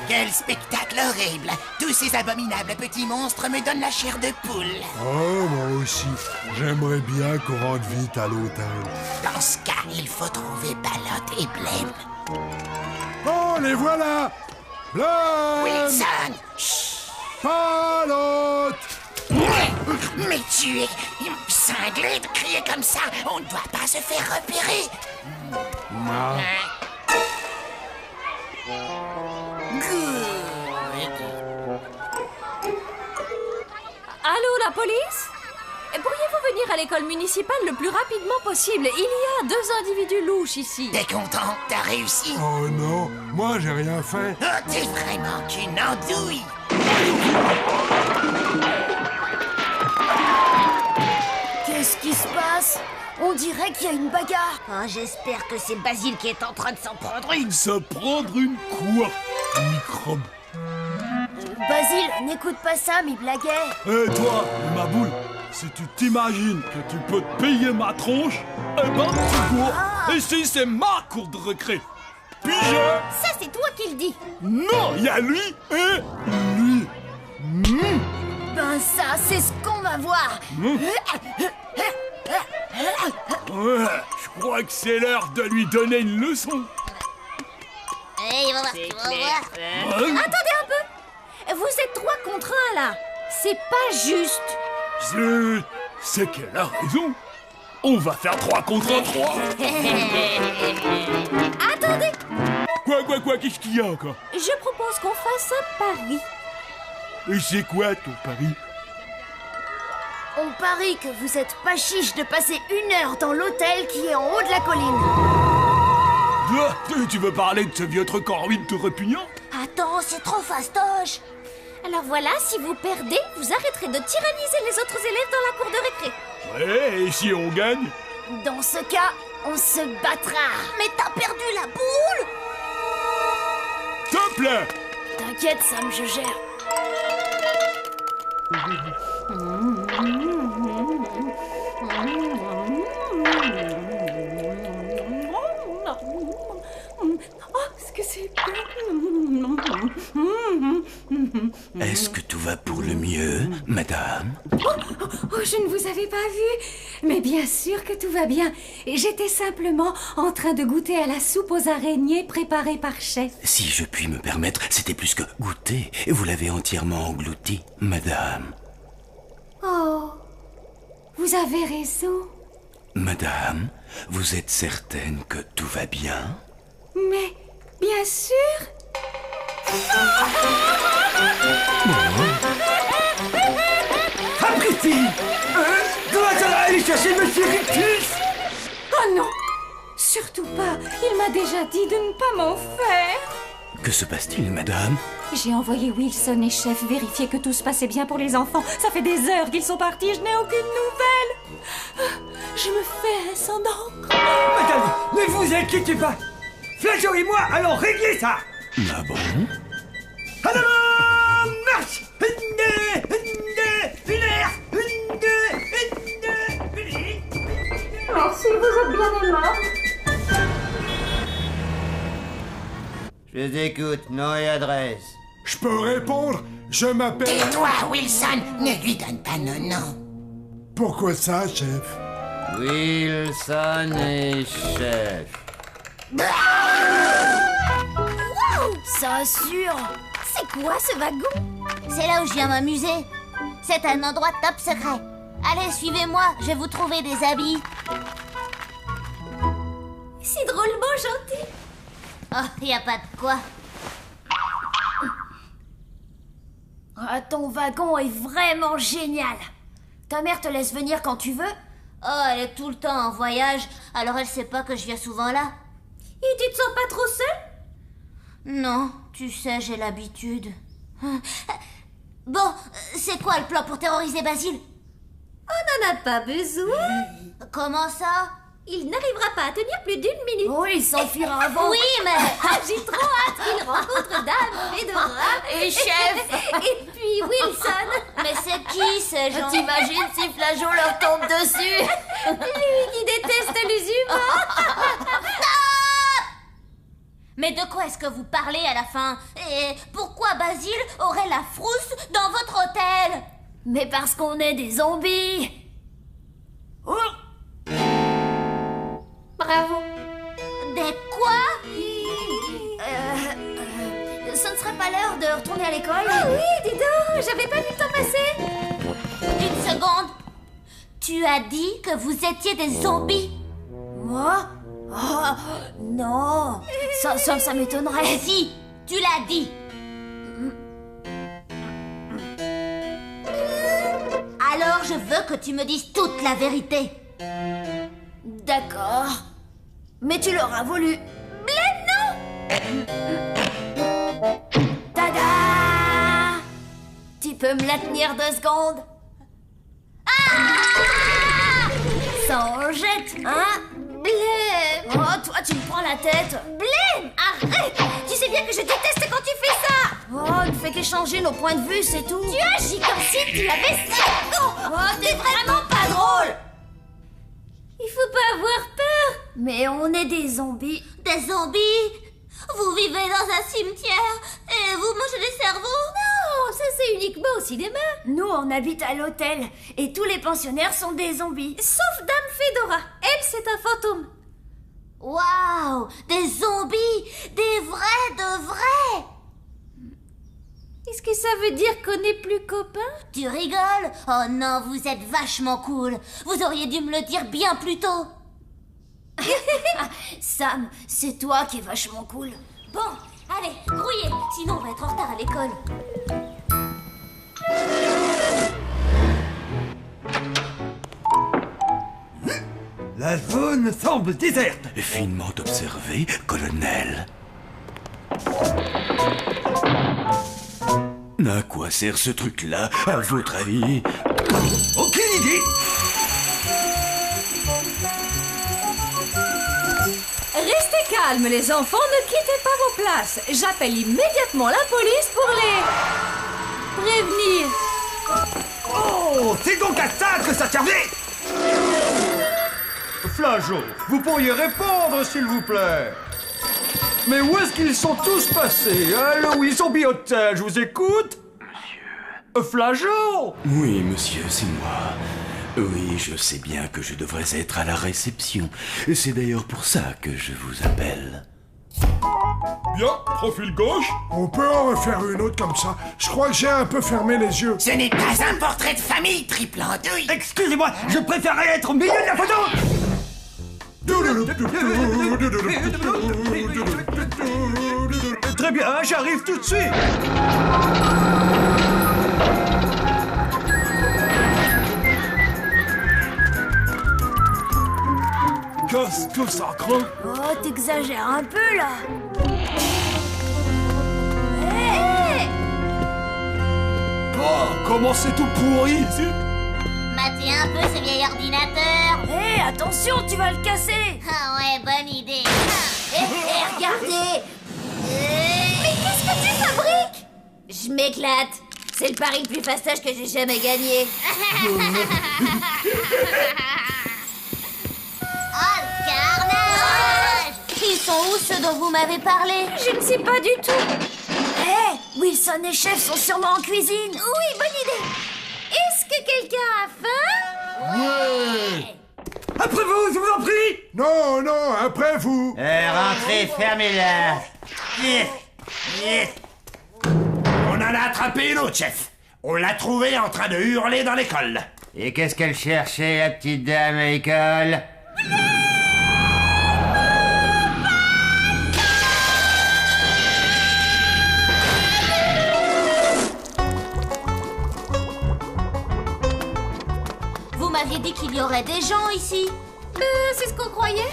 Quel spectacle horrible! Tous ces abominables petits monstres me donnent la chair de poule. Oh, moi aussi. J'aimerais bien qu'on rentre vite à l'hôtel. Dans ce cas, il faut trouver Palotte et Blême. Oh, les voilà! Blême! Wilson! Chut! Palotte! Mais tu es cinglé de crier comme ça. On ne doit pas se faire repérer. Non. Allô, la police? Pourriez-vous venir à l'école municipale le plus rapidement possible? Il y a 2 individus louches ici. T'es content? T'as réussi? Oh non, moi j'ai rien fait. Oh, t'es vraiment qu'une andouille. passe? On dirait qu'il y a une bagarre. Oh, j'espère que c'est Basile qui est en train de s'en prendre une. Ça prendre une quoi, microbe? Basile, n'écoute pas ça, il blaguait. Eh toi, ma boule, si tu t'imagines que tu peux te payer ma tronche, eh ben tu cours. Ici, c'est ma cour de récré. Puis Ça, c'est toi qui le dis. Non, il y a lui et lui. Ben ça, c'est ce qu'on va voir. Ouais, je crois que c'est l'heure de lui donner une leçon. Eh, il va voir, tu vas voir. Attendez un peu. Vous êtes 3 contre 1 là. C'est pas juste. Zut, c'est qu'elle a raison. On va faire 3 contre 3. Attendez. Quoi, qu'est-ce qu'il y a encore? Je propose qu'on fasse un pari. Et c'est quoi ton pari? On parie que vous êtes pas chiche de passer 1 heure dans l'hôtel qui est en haut de la colline. Tu veux parler de ce vieux truc en ruine tout répugnant? Attends, c'est trop fastoche. Alors voilà, si vous perdez, vous arrêterez de tyranniser les autres élèves dans la cour de récré. Ouais, et si on gagne? Dans ce cas, on se battra. Mais t'as perdu la boule. S'il te plaît. T'inquiète, Sam, je gère. Oh, ce que c'est bon. Est-ce que tout va pour le mieux, madame? Oh, je ne vous avais pas vu. Mais bien sûr que tout va bien. J'étais simplement en train de goûter à la soupe aux araignées préparée par chef. Si je puis me permettre, c'était plus que goûter. Vous l'avez entièrement englouti, madame. Oh, vous avez raison. Madame, vous êtes certaine que tout va bien? Mais bien sûr. Sapristi! Dois-je aller chercher Monsieur Rictus? Oh non, surtout pas. Il m'a déjà dit de ne pas m'en faire. Que se passe-t-il, madame? J'ai envoyé Wilson et Chef vérifier que tout se passait bien pour les enfants. Ça fait des heures qu'ils sont partis, je n'ai aucune nouvelle. Je me fais un sang d'encre. Madame, ne vous inquiétez pas. Flageot et moi allons régler ça. Ah bon? Alors, marche! Merci, vous êtes bien aimable. Je écoute, nom et adresse. Je peux répondre? Je m'appelle... Tais-toi, Wilson! Ne lui donne pas nos noms. Pourquoi ça, chef? Wilson et chef. Wow! Ça assure. C'est quoi ce wagon? C'est là où je viens m'amuser. C'est un endroit top secret. Allez, suivez-moi, je vais vous trouver des habits. C'est drôlement gentil. Oh, y a pas de quoi. Ah, ton wagon est vraiment génial. Ta mère te laisse venir quand tu veux? Oh, elle est tout le temps en voyage, alors elle sait pas que je viens souvent là. Et tu te sens pas trop seule? Non, tu sais, j'ai l'habitude. Bon, c'est quoi le plan pour terroriser Basile? On n'en a pas besoin. Comment ça? Il n'arrivera pas à tenir plus d'1 minute. Oh, il s'enfuira avant. Oui, mais... J'ai trop hâte qu'il rencontre Dame, Fedora et Chef. Et puis Wilson. Mais c'est qui ces gens? T'imagines si Flageot leur tombe dessus? Lui qui déteste les humains. Mais de quoi est-ce que vous parlez à la fin? Et pourquoi Basile aurait la frousse dans votre hôtel? Mais parce qu'on est des zombies. Oh. Bravo. Des quoi? Ce ne serait pas l'heure de retourner à l'école? Ah oui, dis donc, j'avais pas vu le temps passer. Une seconde. Tu as dit que vous étiez des zombies? Moi? Oh, non. Ça m'étonnerait. Si, tu l'as dit. Alors je veux que tu me dises toute la vérité. D'accord. Mais tu l'auras voulu. Mais non! Tada! Tu peux me la tenir 2 secondes? Ah! ça, on le jette. Hein? Blême. Oh, toi, tu me prends la tête. Blême, arrête. Tu sais bien que je déteste quand tu fais ça. Oh, ne fait qu'échanger nos points de vue, c'est tout. Tu agis comme si tu avais 5 ans. Oh, t'es vraiment pas drôle. Il faut pas avoir peur. Mais on est des zombies. Des zombies? Vous vivez dans un cimetière et vous mangez des cerveaux? Non, ça c'est uniquement au cinéma. Nous, on habite à l'hôtel et tous les pensionnaires sont des zombies. Sauf Dame Fedora. Elle, c'est un fantôme. Waouh! Des zombies! Des vrais de vrais! Est-ce que ça veut dire qu'on n'est plus copains? Tu rigoles? Oh non, vous êtes vachement cool. Vous auriez dû me le dire bien plus tôt. Sam, c'est toi qui es vachement cool. Bon, allez, grouillez, sinon on va être en retard à l'école. La zone semble déserte. Finement observé, colonel. À quoi sert ce truc-là, à votre avis? Aucune idée. Restez calmes, les enfants, ne quittez pas vos places. J'appelle immédiatement la police pour les prévenir. Oh, c'est donc à ça que ça servait. Flageot, vous pourriez répondre, s'il vous plaît. Mais où est-ce qu'ils sont tous passés? Allô, oui, Zombie Hotel, je vous écoute. Monsieur... Flageot? Oui, monsieur, c'est moi. Oui, je sais bien que je devrais être à la réception. C'est d'ailleurs pour ça que je vous appelle. Bien, profil gauche. On peut en refaire une autre comme ça. Je crois que j'ai un peu fermé les yeux. Ce n'est pas un portrait de famille, triple andouille. Excusez-moi, je préférais être au milieu de la photo. Très bien, j'arrive tout de suite. Qu'est-ce que ça craint? Oh, t'exagères un peu, là. Oh, comment c'est tout pourri ici? Matez un peu ce vieil ordinateur. Hé, attention, tu vas le casser. Ah ouais, bonne idée. Regardez. Mais qu'est-ce que tu fabriques? Je m'éclate. C'est le pari le plus fastoche que j'ai jamais gagné. Oh, le carnage! Ils sont où ceux dont vous m'avez parlé? Je ne sais pas du tout. Hé, Wilson et Chef sont sûrement en cuisine. Oui, bonne idée. Est-ce que quelqu'un a faim? Ouais. Après vous, je vous en prie. Non, non, après vous. Rentrez, fermez-la. On en a attrapé une autre, chef. On l'a trouvée en train de hurler dans l'école. Et qu'est-ce qu'elle cherchait, la petite dame à l'école? Vous m'aviez dit qu'il y aurait des gens ici. C'est ce qu'on croyait.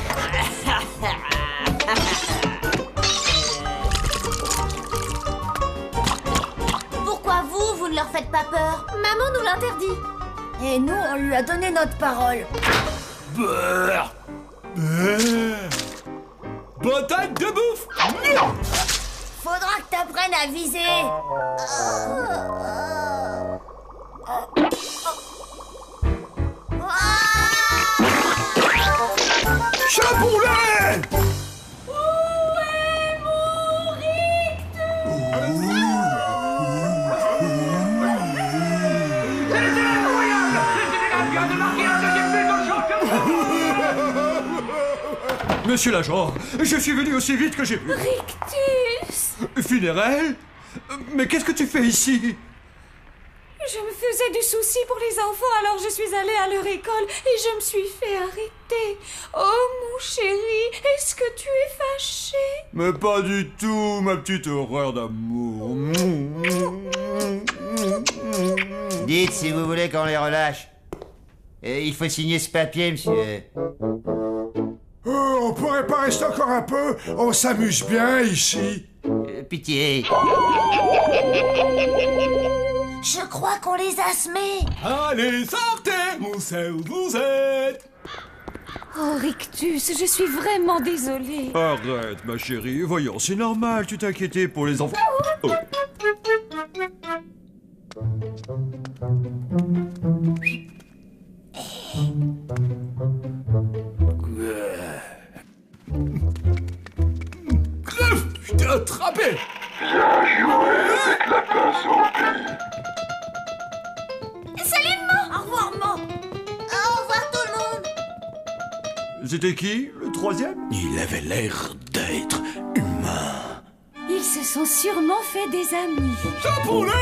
Pourquoi vous ne leur faites pas peur? Maman nous l'interdit. Et nous, on lui a donné notre parole. Beurre. Bataille de bouffe. Faudra que t'apprennes à viser. Chaboulet. Monsieur l'agent, je suis venu aussi vite que j'ai pu. Rictus! Funérailles? Mais qu'est-ce que tu fais ici? Je me faisais du souci pour les enfants, alors je suis allée à leur école et je me suis fait arrêter. Oh mon chéri, est-ce que tu es fâché? Mais pas du tout, ma petite horreur d'amour. Dites si vous voulez qu'on les relâche. Il faut signer ce papier, monsieur. On pourrait pas rester encore un peu? On s'amuse bien ici. Pitié. Je crois qu'on les a semés. Allez, sortez, où c'est où vous êtes? Oh, Rictus, je suis vraiment désolée. Arrête, ma chérie. Voyons, c'est normal, tu t'inquiétais pour les enfants. Oh. Crève, je t'ai attrapé. Bien joué avec la pince en cul. Salut, Mo. Au revoir, Mo. Au revoir, tout le monde. C'était qui, le troisième? Il avait l'air d'être humain. Ils se sont sûrement fait des amis. Chapeaulet!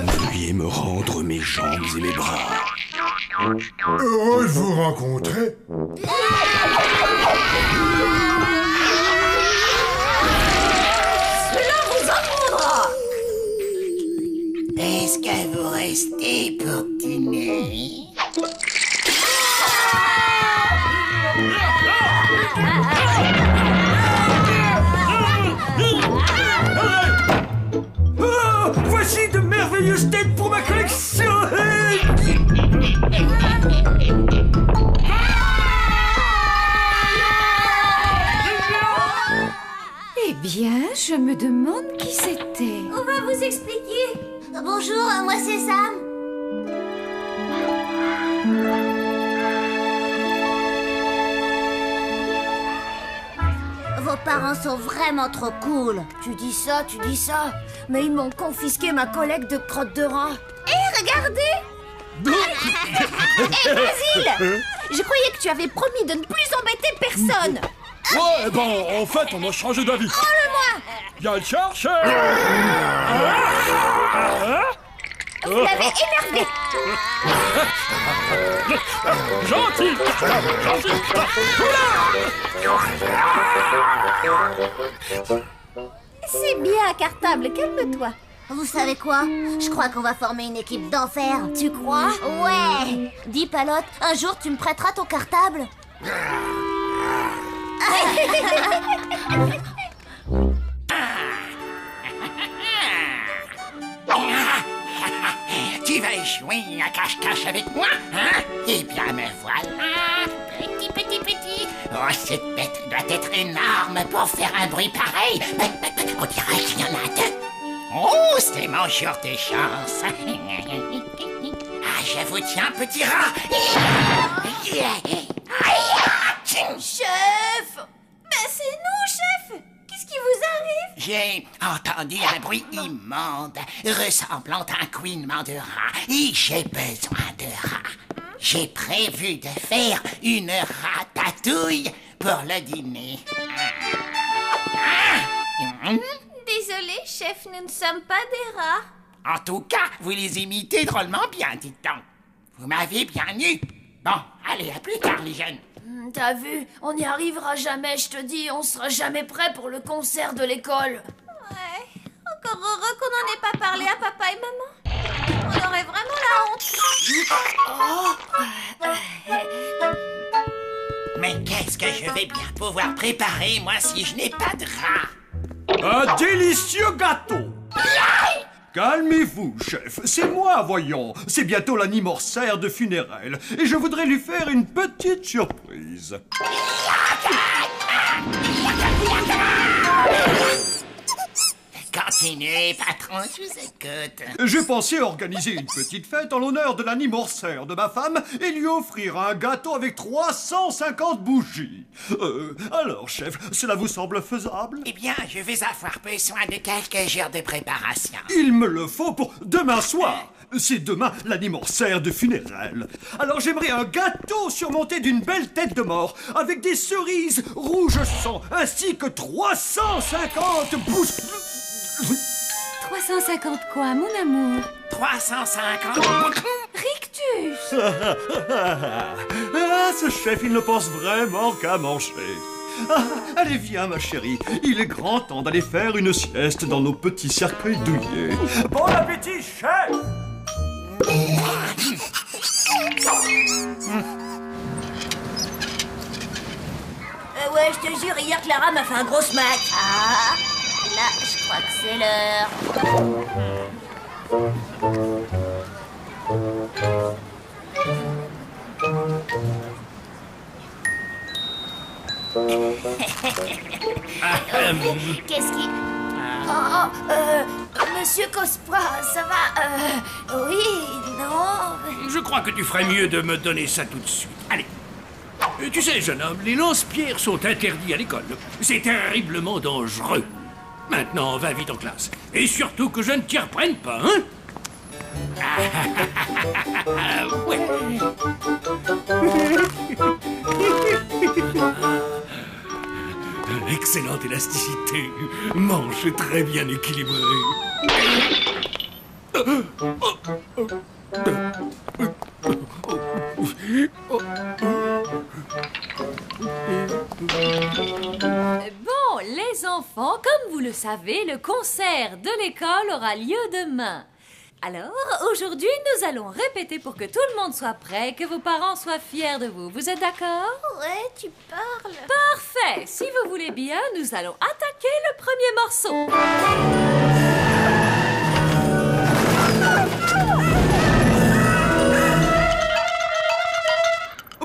Veuillez me rendre mes jambes et mes bras. Heureux de vous rencontrer. Cela vous apprendra. Est-ce que vous restez pour dîner? Oh, voici de merveilleuses têtes pour ma collection. Eh bien, je me demande qui c'était. On va vous expliquer. Bonjour, moi c'est Sam. Vos parents sont vraiment trop cool. Tu dis ça, mais ils m'ont confisqué ma collecte de crottes de rat. Hé, regardez. Hé, Basile, je croyais que tu avais promis de ne plus embêter personne. Ouais, ben, en fait, on a changé d'avis. Prends-le-moi. Viens le chercher. Vous l'avez énervé. Gentil, gentil. C'est bien, Cartable, calme-toi. Vous savez quoi? Je crois qu'on va former une équipe d'enfer. Tu crois? Ouais. Dis, Palotte, un jour tu me prêteras ton cartable? Tu vas jouer à cache-cache avec moi, hein? Eh bien, me voilà, petit. Oh, cette bête doit être énorme pour faire un bruit pareil. On dirait qu'il y en a deux. Oh, c'est mon jour de chance. Ah, je vous tiens, petit rat. Chef! Mais c'est nous, chef! Qu'est-ce qui vous arrive? J'ai entendu un bruit immonde, ressemblant à un couinement de rat, et j'ai besoin de rats. J'ai prévu de faire une ratatouille pour le dîner. Désolé, chef, nous ne sommes pas des rats. En tout cas, vous les imitez drôlement bien, dites donc. Vous m'avez bien eu. Bon, allez, à plus tard, les jeunes. T'as vu, on n'y arrivera jamais, je te dis, on sera jamais prêt pour le concert de l'école. Ouais, encore heureux qu'on n'en ait pas parlé à papa et maman. On aurait vraiment la honte. Mais qu'est-ce que je vais bien pouvoir préparer, moi, si je n'ai pas de rat? Un délicieux gâteau. Calmez-vous, chef. C'est moi, voyons. C'est bientôt l'anniversaire de Funérailles. Et je voudrais lui faire une petite surprise. Continuez, patron, je vous écoute. J'ai pensé organiser une petite fête en l'honneur de l'anniversaire de ma femme et lui offrir un gâteau avec 350 bougies. Alors, chef, cela vous semble faisable? Eh bien, je vais avoir besoin de quelques jours de préparation. Il me le faut pour demain soir. C'est demain l'anniversaire de Funérailles. Alors j'aimerais un gâteau surmonté d'une belle tête de mort, avec des cerises rouge sang, ainsi que 350 bougies. 350 quoi, mon amour? 350 Rictus! Ah, ce chef, il ne pense vraiment qu'à manger. Ah, allez, viens, ma chérie. Il est grand temps d'aller faire une sieste dans nos petits cercueils douillés. Bon appétit, chef! ouais, je te jure, hier Clara m'a fait un gros smack. Ah, là, je crois que c'est l'heure. Qu'est-ce qui... Monsieur Cospra, ça va oui, non... Je crois que tu ferais mieux de me donner ça tout de suite. Allez. Tu sais, jeune homme, les lance-pierres sont interdits à l'école. C'est terriblement dangereux. Maintenant, va vite en classe. Et surtout que je ne t'y reprenne pas, hein? Ouais. Excellente élasticité. Manche très bien équilibrée. Bon, les enfants, comme vous le savez, le concert de l'école aura lieu demain. Alors, aujourd'hui, nous allons répéter pour que tout le monde soit prêt, que vos parents soient fiers de vous. Vous êtes d'accord? Ouais, tu parles. Parfait! Si vous voulez bien, nous allons attaquer le premier morceau.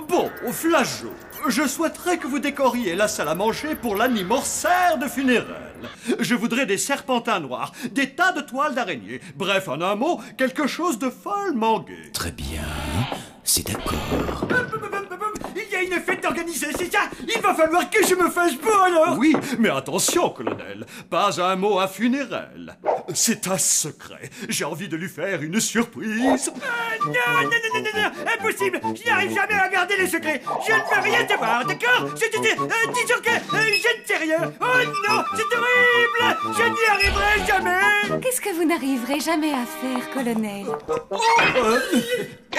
Bon, Flageot, je souhaiterais que vous décoriez la salle à manger pour l'anniversaire de funérailles. Je voudrais des serpentins noirs, des tas de toiles d'araignée. Bref, en un mot, quelque chose de follement gai. Très bien, c'est d'accord. Il y a une fête organisée, c'est ça? Il va falloir que je me fasse beau alors. Oui, mais attention, colonel, pas un mot à funérailles. C'est un secret. J'ai envie de lui faire une surprise. Non, impossible. Je n'arrive jamais à garder les secrets. Je ne veux rien savoir, d'accord? Disons que je ne sais rien. Oh non, c'est horrible. Je n'y arriverai jamais. Qu'est-ce que vous n'arriverez jamais à faire, colonel?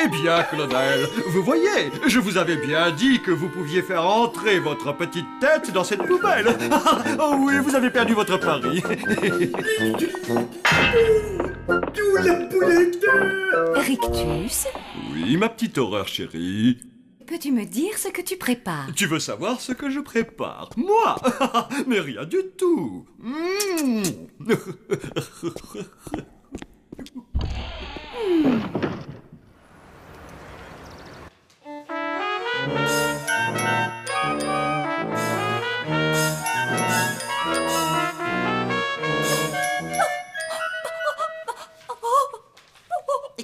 Eh bien, colonel, vous voyez, je vous avais bien dit que vous pouviez faire entrer votre petite tête dans cette poubelle. Oh oui, vous avez perdu votre pari. D'où la poulette. Rictus, Oui, ma petite horreur chérie. peux-tu me dire ce que tu prépares? Tu veux savoir ce que je prépare? Moi? Mais rien du tout.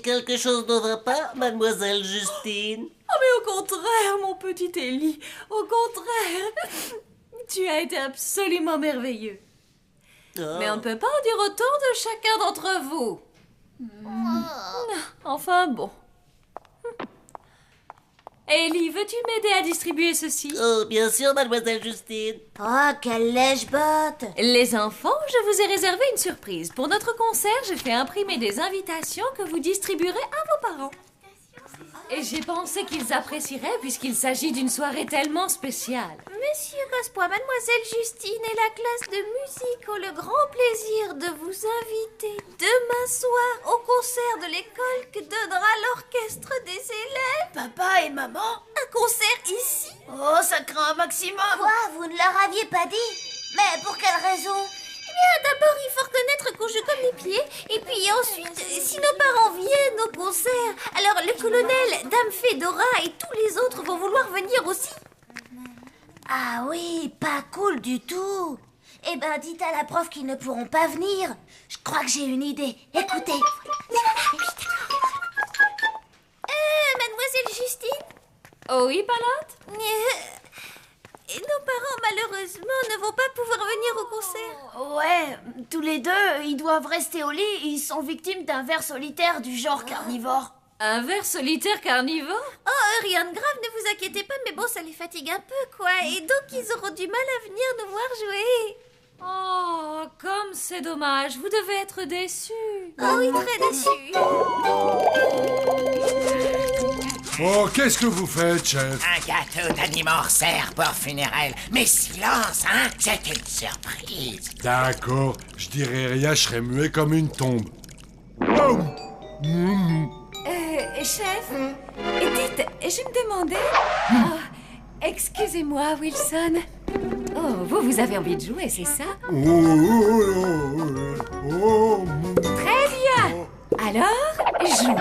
Quelque chose ne va pas, mademoiselle Justine? Oh, mais au contraire, mon petit Élie, au contraire. Tu as été absolument merveilleux. Oh. Mais on ne peut pas en dire autant de chacun d'entre vous. Enfin bon. Élie, veux-tu m'aider à distribuer ceci? Oh, bien sûr, mademoiselle Justine. Oh, quelle lèche-botte. Les enfants, je vous ai réservé une surprise. Pour notre concert, j'ai fait imprimer des invitations que vous distribuerez à vos parents. Et j'ai pensé qu'ils apprécieraient puisqu'il s'agit d'une soirée tellement spéciale. Monsieur Gospois, mademoiselle Justine et la classe de musique ont le grand plaisir de vous inviter demain soir au concert de l'école que donnera l'orchestre des élèves. Papa et maman? Un concert ici? Oh, ça craint un maximum. Quoi? Vous ne leur aviez pas dit? Mais pour quelle raison? Eh bien, d'abord, il faut reconnaître qu'on joue comme les pieds. Et puis ensuite, si nos parents viennent au concert, alors le colonel, Dame Fedora et tous les autres vont vouloir venir aussi. Ah oui, pas cool du tout. Eh ben, dites à la prof qu'ils ne pourront pas venir. Je crois que j'ai une idée. Écoutez. Mademoiselle Justine? Oh oui, Palotte? Nos parents, malheureusement, ne vont pas pouvoir venir au concert. Ouais, tous les deux, ils doivent rester au lit. Ils sont victimes d'un ver solitaire du genre carnivore. Un ver solitaire carnivore? Oh, rien de grave, ne vous inquiétez pas, mais bon, ça les fatigue un peu, quoi. Et donc, ils auront du mal à venir nous voir jouer. Oh, comme c'est dommage, vous devez être déçus. Oh oui, très déçus. Oh, qu'est-ce que vous faites, chef? Un gâteau d'anniversaire pour funérailles. Mais silence, hein, c'est une surprise. D'accord, je dirais rien, je serais muet comme une tombe. Oh. Chef, dites, je me demandais... Oh, excusez-moi, Wilson. Oh, vous avez envie de jouer, c'est ça? Très bien. Alors, joue.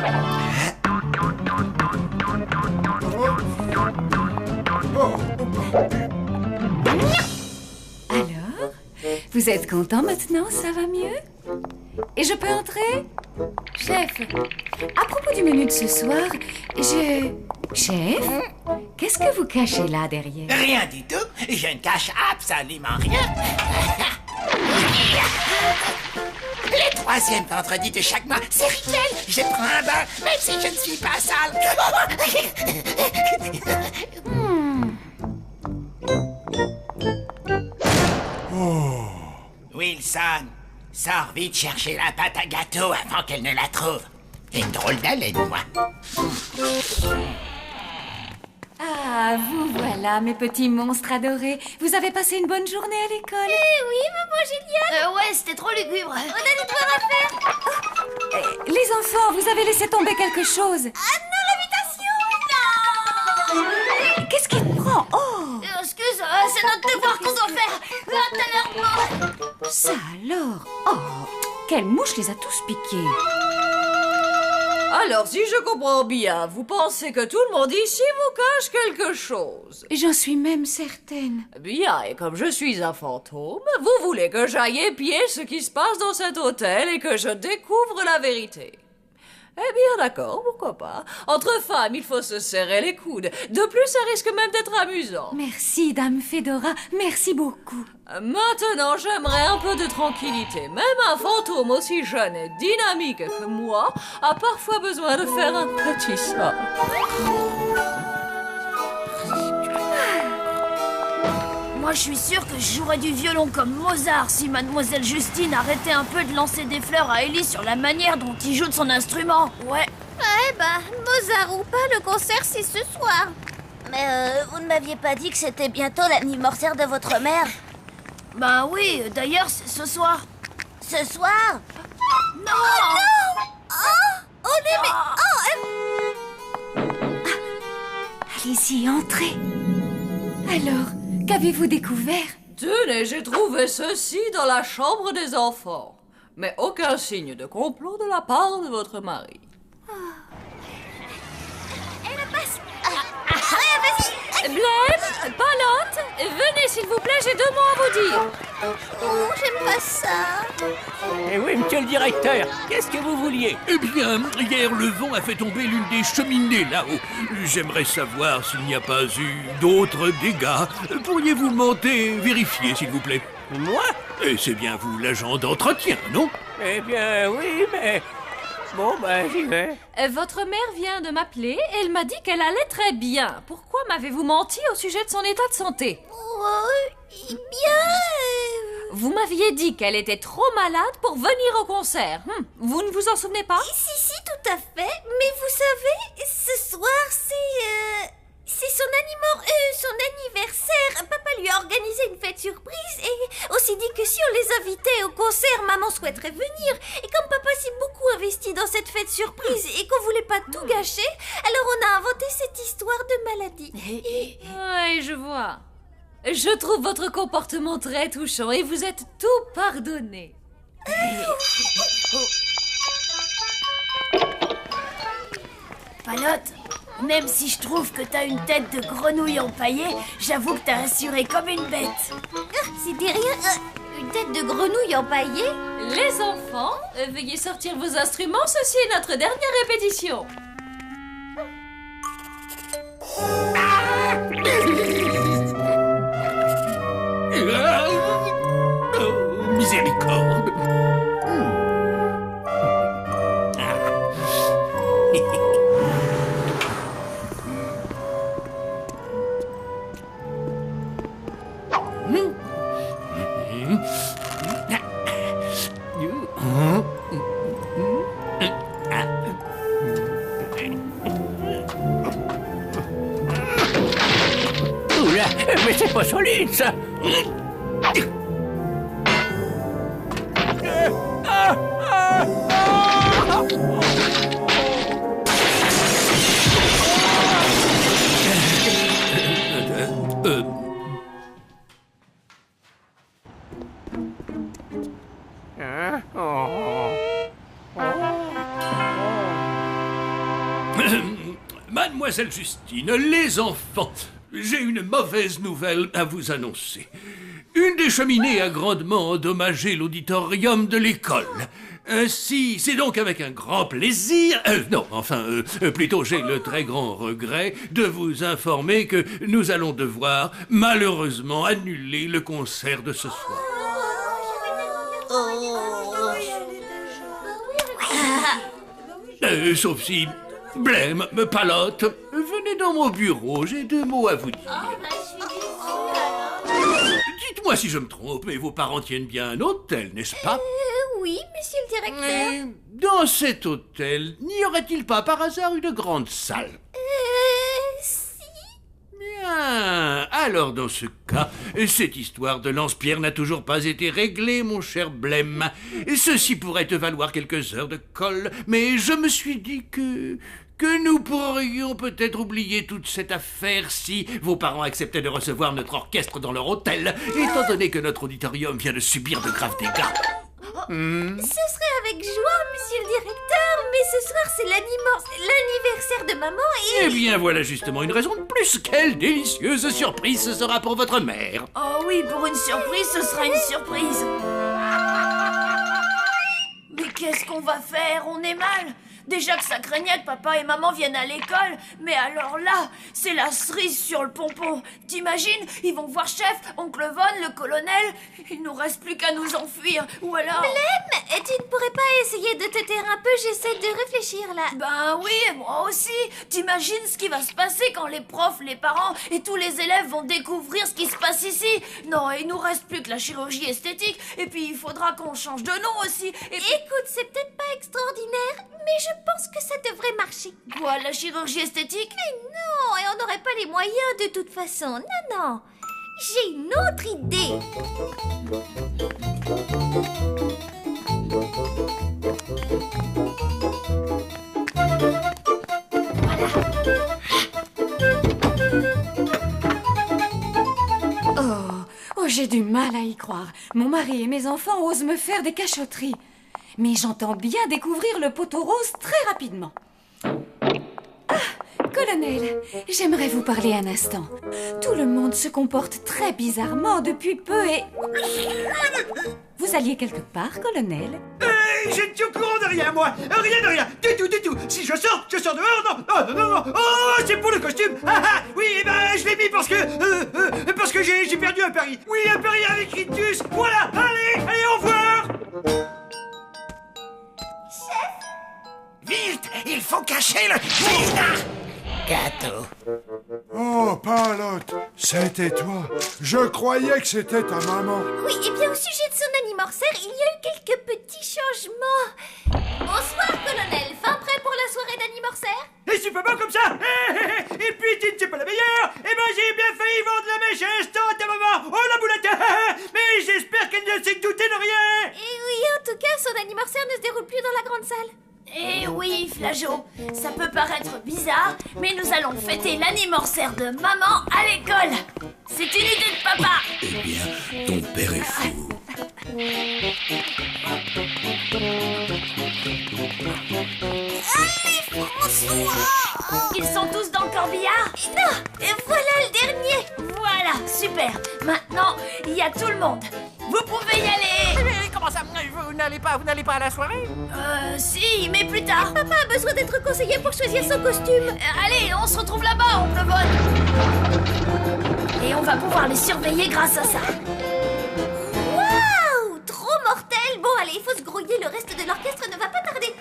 Alors, vous êtes content maintenant? Ça va mieux? Et je peux entrer? Chef, à propos du menu de ce soir, Chef, qu'est-ce que vous cachez là derrière? Rien du tout. Je ne cache absolument rien. Le troisième vendredi de chaque mois, c'est rituel. Je prends un bain, même si je ne suis pas sale. Wilson, sors vite chercher la pâte à gâteau avant qu'elle ne la trouve. Une drôle d'haleine, moi. Ah, vous voilà, mes petits monstres adorés. Vous avez passé une bonne journée à l'école? Eh oui, maman géniale. Ouais, c'était trop lugubre. On a des devoirs à faire. Les enfants, vous avez laissé tomber quelque chose. Ah non, l'invitation. Non. Qu'est-ce qui te prend? Oh! Excuse, c'est notre devoir qu'on doit faire. Ça alors? Oh, quelle mouche les a tous piqués. Alors, si je comprends bien, vous pensez que tout le monde ici vous cache quelque chose? J'en suis même certaine. Bien, et comme je suis un fantôme, vous voulez que j'aille épier ce qui se passe dans cet hôtel et que je découvre la vérité. Eh bien, d'accord, pourquoi pas. Entre femmes, il faut se serrer les coudes. De plus, ça risque même d'être amusant. Merci, Dame Fedora, merci beaucoup. Maintenant, j'aimerais un peu de tranquillité. Même un fantôme aussi jeune et dynamique que moi a parfois besoin de faire un petit sort. Moi, je suis sûre que je jouerais du violon comme Mozart si Mademoiselle Justine arrêtait un peu de lancer des fleurs à Ellie sur la manière dont il joue de son instrument. Ouais. Ouais, bah, Mozart ou pas, le concert, c'est ce soir. Mais vous ne m'aviez pas dit que c'était bientôt l'anniversaire de votre mère? Bah oui, d'ailleurs, c'est ce soir. Ce soir? Non! Oh non! Oh! Oh, mais... Allez-y, entrez. Alors, qu'avez-vous découvert? Tenez, j'ai trouvé ceci dans la chambre des enfants. Mais aucun signe de complot de la part de votre mari. Elle passe. Vas-y. Blême, Palotte, venez s'il vous plaît, j'ai 2 mots à vous dire. Oh, j'aime pas ça. Eh oui, monsieur le directeur, qu'est-ce que vous vouliez? Eh bien, hier, le vent a fait tomber l'une des cheminées là-haut. J'aimerais savoir s'il n'y a pas eu d'autres dégâts. Pourriez-vous monter vérifier, s'il vous plaît? Moi? Et c'est bien vous, l'agent d'entretien, non? Eh bien, oui, mais... Bon, ben, j'y vais. Votre mère vient de m'appeler et elle m'a dit qu'elle allait très bien. Pourquoi m'avez-vous menti au sujet de son état de santé? Bien... Vous m'aviez dit qu'elle était trop malade pour venir au concert. Vous ne vous en souvenez pas? Si, tout à fait. Mais vous savez, ce soir, c'est son anniversaire. Papa lui a organisé une fête surprise et aussi dit que si on les invitait au concert, maman souhaiterait venir. Et comme papa s'est beaucoup investi dans cette fête surprise et qu'on voulait pas tout gâcher, alors on a inventé cette histoire de maladie. Oui, je vois. Je trouve votre comportement très touchant et vous êtes tout pardonné. Palotte, même si je trouve que t'as une tête de grenouille empaillée, j'avoue que t'as assuré comme une bête. C'était rien. Une tête de grenouille empaillée? Les enfants, veuillez sortir vos instruments, ceci est notre dernière répétition. Oh, miséricorde. Oula, mais c'est pas solide, ça. Mademoiselle Justine, les enfants, j'ai une mauvaise nouvelle à vous annoncer. Une des cheminées a grandement endommagé l'auditorium de l'école. Ainsi, c'est donc avec un grand plaisir... plutôt j'ai le très grand regret de vous informer que nous allons devoir, malheureusement, annuler le concert de ce soir. Sauf si... Blême, Palotte, venez dans mon bureau, j'ai 2 mots à vous dire. Dites-moi si je me trompe, mais vos parents tiennent bien un hôtel, n'est-ce pas? Oui, monsieur le directeur. Dans cet hôtel, n'y aurait-il pas par hasard une grande salle? Si. Bien. Alors dans ce cas, cette histoire de lance-pierre n'a toujours pas été réglée, mon cher Blême. Ceci pourrait te valoir quelques heures de colle, mais je me suis dit que nous pourrions peut-être oublier toute cette affaire si vos parents acceptaient de recevoir notre orchestre dans leur hôtel, étant donné que notre auditorium vient de subir de graves dégâts. Ce serait avec joie, monsieur le directeur, mais ce soir c'est l'anniversaire de maman et... Eh bien, voilà justement une raison de plus. Quelle délicieuse surprise ce sera pour votre mère. Oh oui, pour une surprise, ce sera une surprise. Mais qu'est-ce qu'on va faire? On est mal. Déjà que ça craignait que papa et maman viennent à l'école, mais alors là, c'est la cerise sur le pompon. T'imagines? Ils vont voir chef, oncle Von, le colonel. Il nous reste plus qu'à nous enfuir, ou alors... Blême, tu ne pourrais pas essayer de te taire un peu? J'essaie de réfléchir là. Ben oui, moi aussi. T'imagines ce qui va se passer quand les profs, les parents et tous les élèves vont découvrir ce qui se passe ici? Non, il nous reste plus que la chirurgie esthétique, et puis il faudra qu'on change de nom aussi. Et puis... Écoute, c'est peut-être pas extraordinaire, mais je pense que ça devrait marcher. Quoi, la chirurgie esthétique? Mais non, et on n'aurait pas les moyens de toute façon. Non. J'ai une autre idée. Oh, j'ai du mal à y croire. Mon mari et mes enfants osent me faire des cachotteries. Mais j'entends bien découvrir le poteau rose très rapidement. Ah, colonel, j'aimerais vous parler un instant. Tout le monde se comporte très bizarrement depuis peu et... Vous alliez quelque part, colonel? Je ne suis au courant de rien, moi. Rien de rien. Du tout. Si je sors dehors, non. Oh, c'est pour le costume. Oui, eh ben, je l'ai mis parce que j'ai perdu un pari. Oui, un pari avec Ritus. Voilà, allez, au revoir. Vite, il faut cacher le gâteau. Oh, Palotte, c'était toi. Je croyais que c'était ta maman. Oui, et bien au sujet de son anniversaire, il y a eu quelques petits changements. Bonsoir, colonel. Fin prêt pour la soirée d'anniversaire? Et c'est pas bon comme ça. Et puis, tu ne sais pas la meilleure. Eh ben, j'ai bien failli vendre la mèche à l'instant à ta maman. Oh, la boulette. Mais j'espère qu'elle ne s'est doutée de rien. Et oui, en tout cas, son anniversaire ne se déroule plus dans la grande salle. Eh oui, Flageot, ça peut paraître bizarre, mais nous allons fêter l'anniversaire de maman à l'école. C'est une idée de papa. Eh bien, ton père est fou. Allez, François! Ils sont tous dans le corbillard? Non, et voilà le dernier. Voilà, super. Maintenant, il y a tout le monde. Vous pouvez y aller. Comment ça? Vous n'allez pas à la soirée? Si, mais plus tard. Papa a besoin d'être conseillé pour choisir son costume. Allez, on se retrouve là-bas, oncle Von. Et on va pouvoir les surveiller grâce à ça. Waouh! Trop mortel. Bon, allez, il faut se grouiller. Le reste de l'orchestre ne va pas tarder.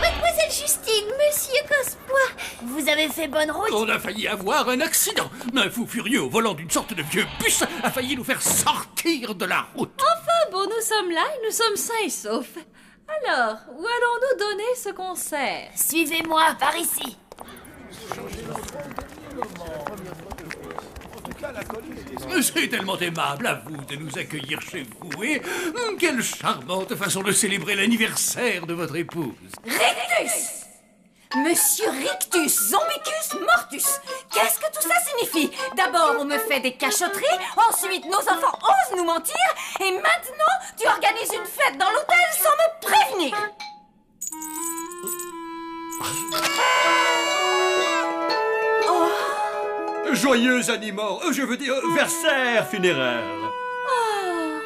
Mademoiselle Justine, monsieur Cospois. Vous avez fait bonne route? On a failli avoir un accident. Un fou furieux au volant d'une sorte de vieux bus a failli nous faire sortir de la route. Enfin bon, nous sommes là et nous sommes sains et saufs. Alors, où allons-nous donner ce concert? Suivez-moi, par ici. C'est tellement aimable à vous de nous accueillir chez vous et quelle charmante façon de célébrer l'anniversaire de votre épouse. Rictus! Monsieur Rictus, Zombicus, Mortus. Qu'est-ce que tout ça signifie? D'abord, on me fait des cachotteries, ensuite, nos enfants osent nous mentir, et maintenant, tu organises une fête dans l'hôtel sans me prévenir. Joyeux animaux, je veux dire versaire funéraire. Oh,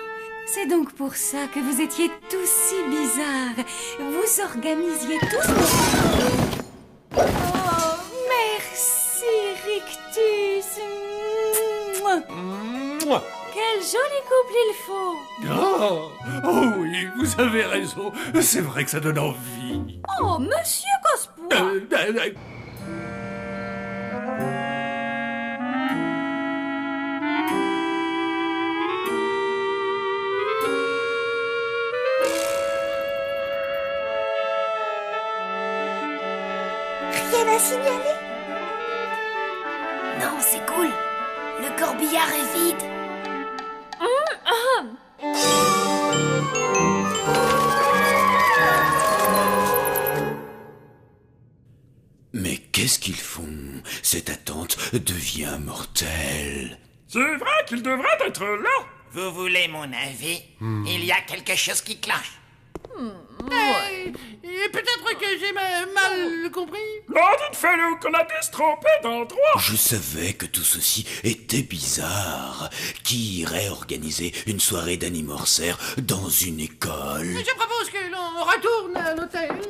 c'est donc pour ça que vous étiez tous si bizarres. Vous organisiez tous... Oh, merci, Rictus. Mouah. Quel joli couple il faut. Oh oui, vous avez raison. C'est vrai que ça donne envie. Oh, monsieur Cospoir. Rien à signaler? Non, c'est cool. Le corbillard est vide. Mais qu'est-ce qu'ils font? Cette attente devient mortelle. C'est vrai qu'il devrait être là. Vous voulez mon avis? Il y a quelque chose qui cloche. Peut-être que j'ai mal compris. Dites-le qu'on a dû se tromper d'endroit. Je savais que tout ceci était bizarre. Qui irait organiser une soirée d'anniversaire dans une école? Je propose que l'on retourne à l'hôtel.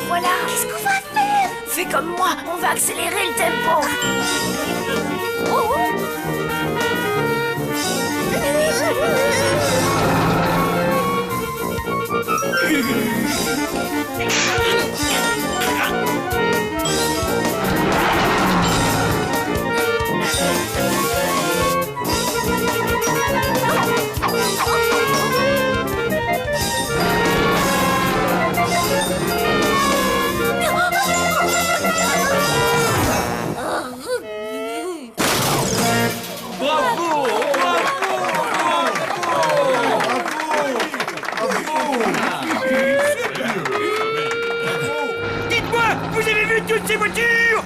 Voilà. Qu'est-ce qu'on va faire? Fais comme moi, on va accélérer le tempo. Dites-moi, vous avez vu toutes ces voitures?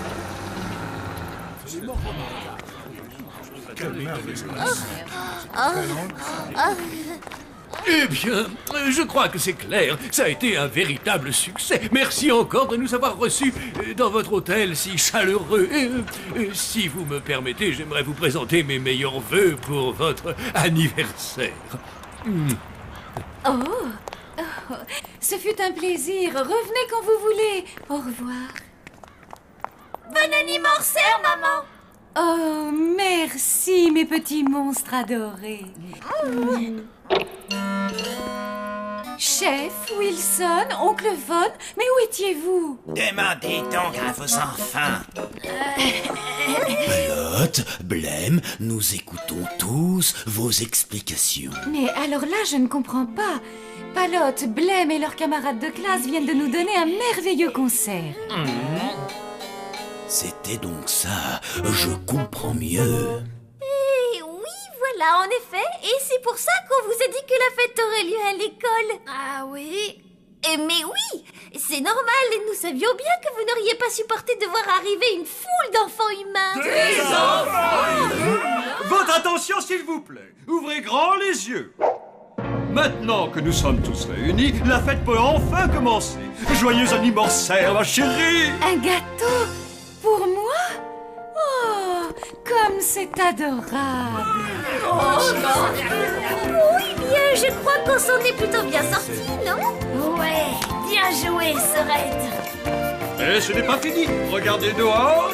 Eh bien, je crois que c'est clair. Ça a été un véritable succès. Merci encore de nous avoir reçus dans votre hôtel si chaleureux. Si vous me permettez, j'aimerais vous présenter mes meilleurs vœux pour votre anniversaire. Oh, ce fut un plaisir. Revenez quand vous voulez. Au revoir. Bon anniversaire, maman. Oh, merci, mes petits monstres adorés. Chef, Wilson, oncle Von, mais où étiez-vous? Demandez donc à vos enfants. Palotte, Blême, nous écoutons tous vos explications. Mais alors là, je ne comprends pas. Palotte, Blême et leurs camarades de classe viennent de nous donner un merveilleux concert. C'était donc ça, je comprends mieux. Et oui, voilà, en effet. Et c'est pour ça qu'on vous a dit que la fête aurait lieu à l'école. Ah oui? Mais oui, c'est normal et nous savions bien que vous n'auriez pas supporté de voir arriver une foule d'enfants humains. Des enfants! Votre attention, s'il vous plaît. Ouvrez grand les yeux. Maintenant que nous sommes tous réunis, la fête peut enfin commencer. Joyeux anniversaire, ma chérie! Un gâteau? Pour moi? Oh, comme c'est adorable! Oui, bien, je crois qu'on s'en est plutôt bien sortis, non? Ouais, bien joué, Sorette. Mais ce n'est pas fini. Regardez dehors.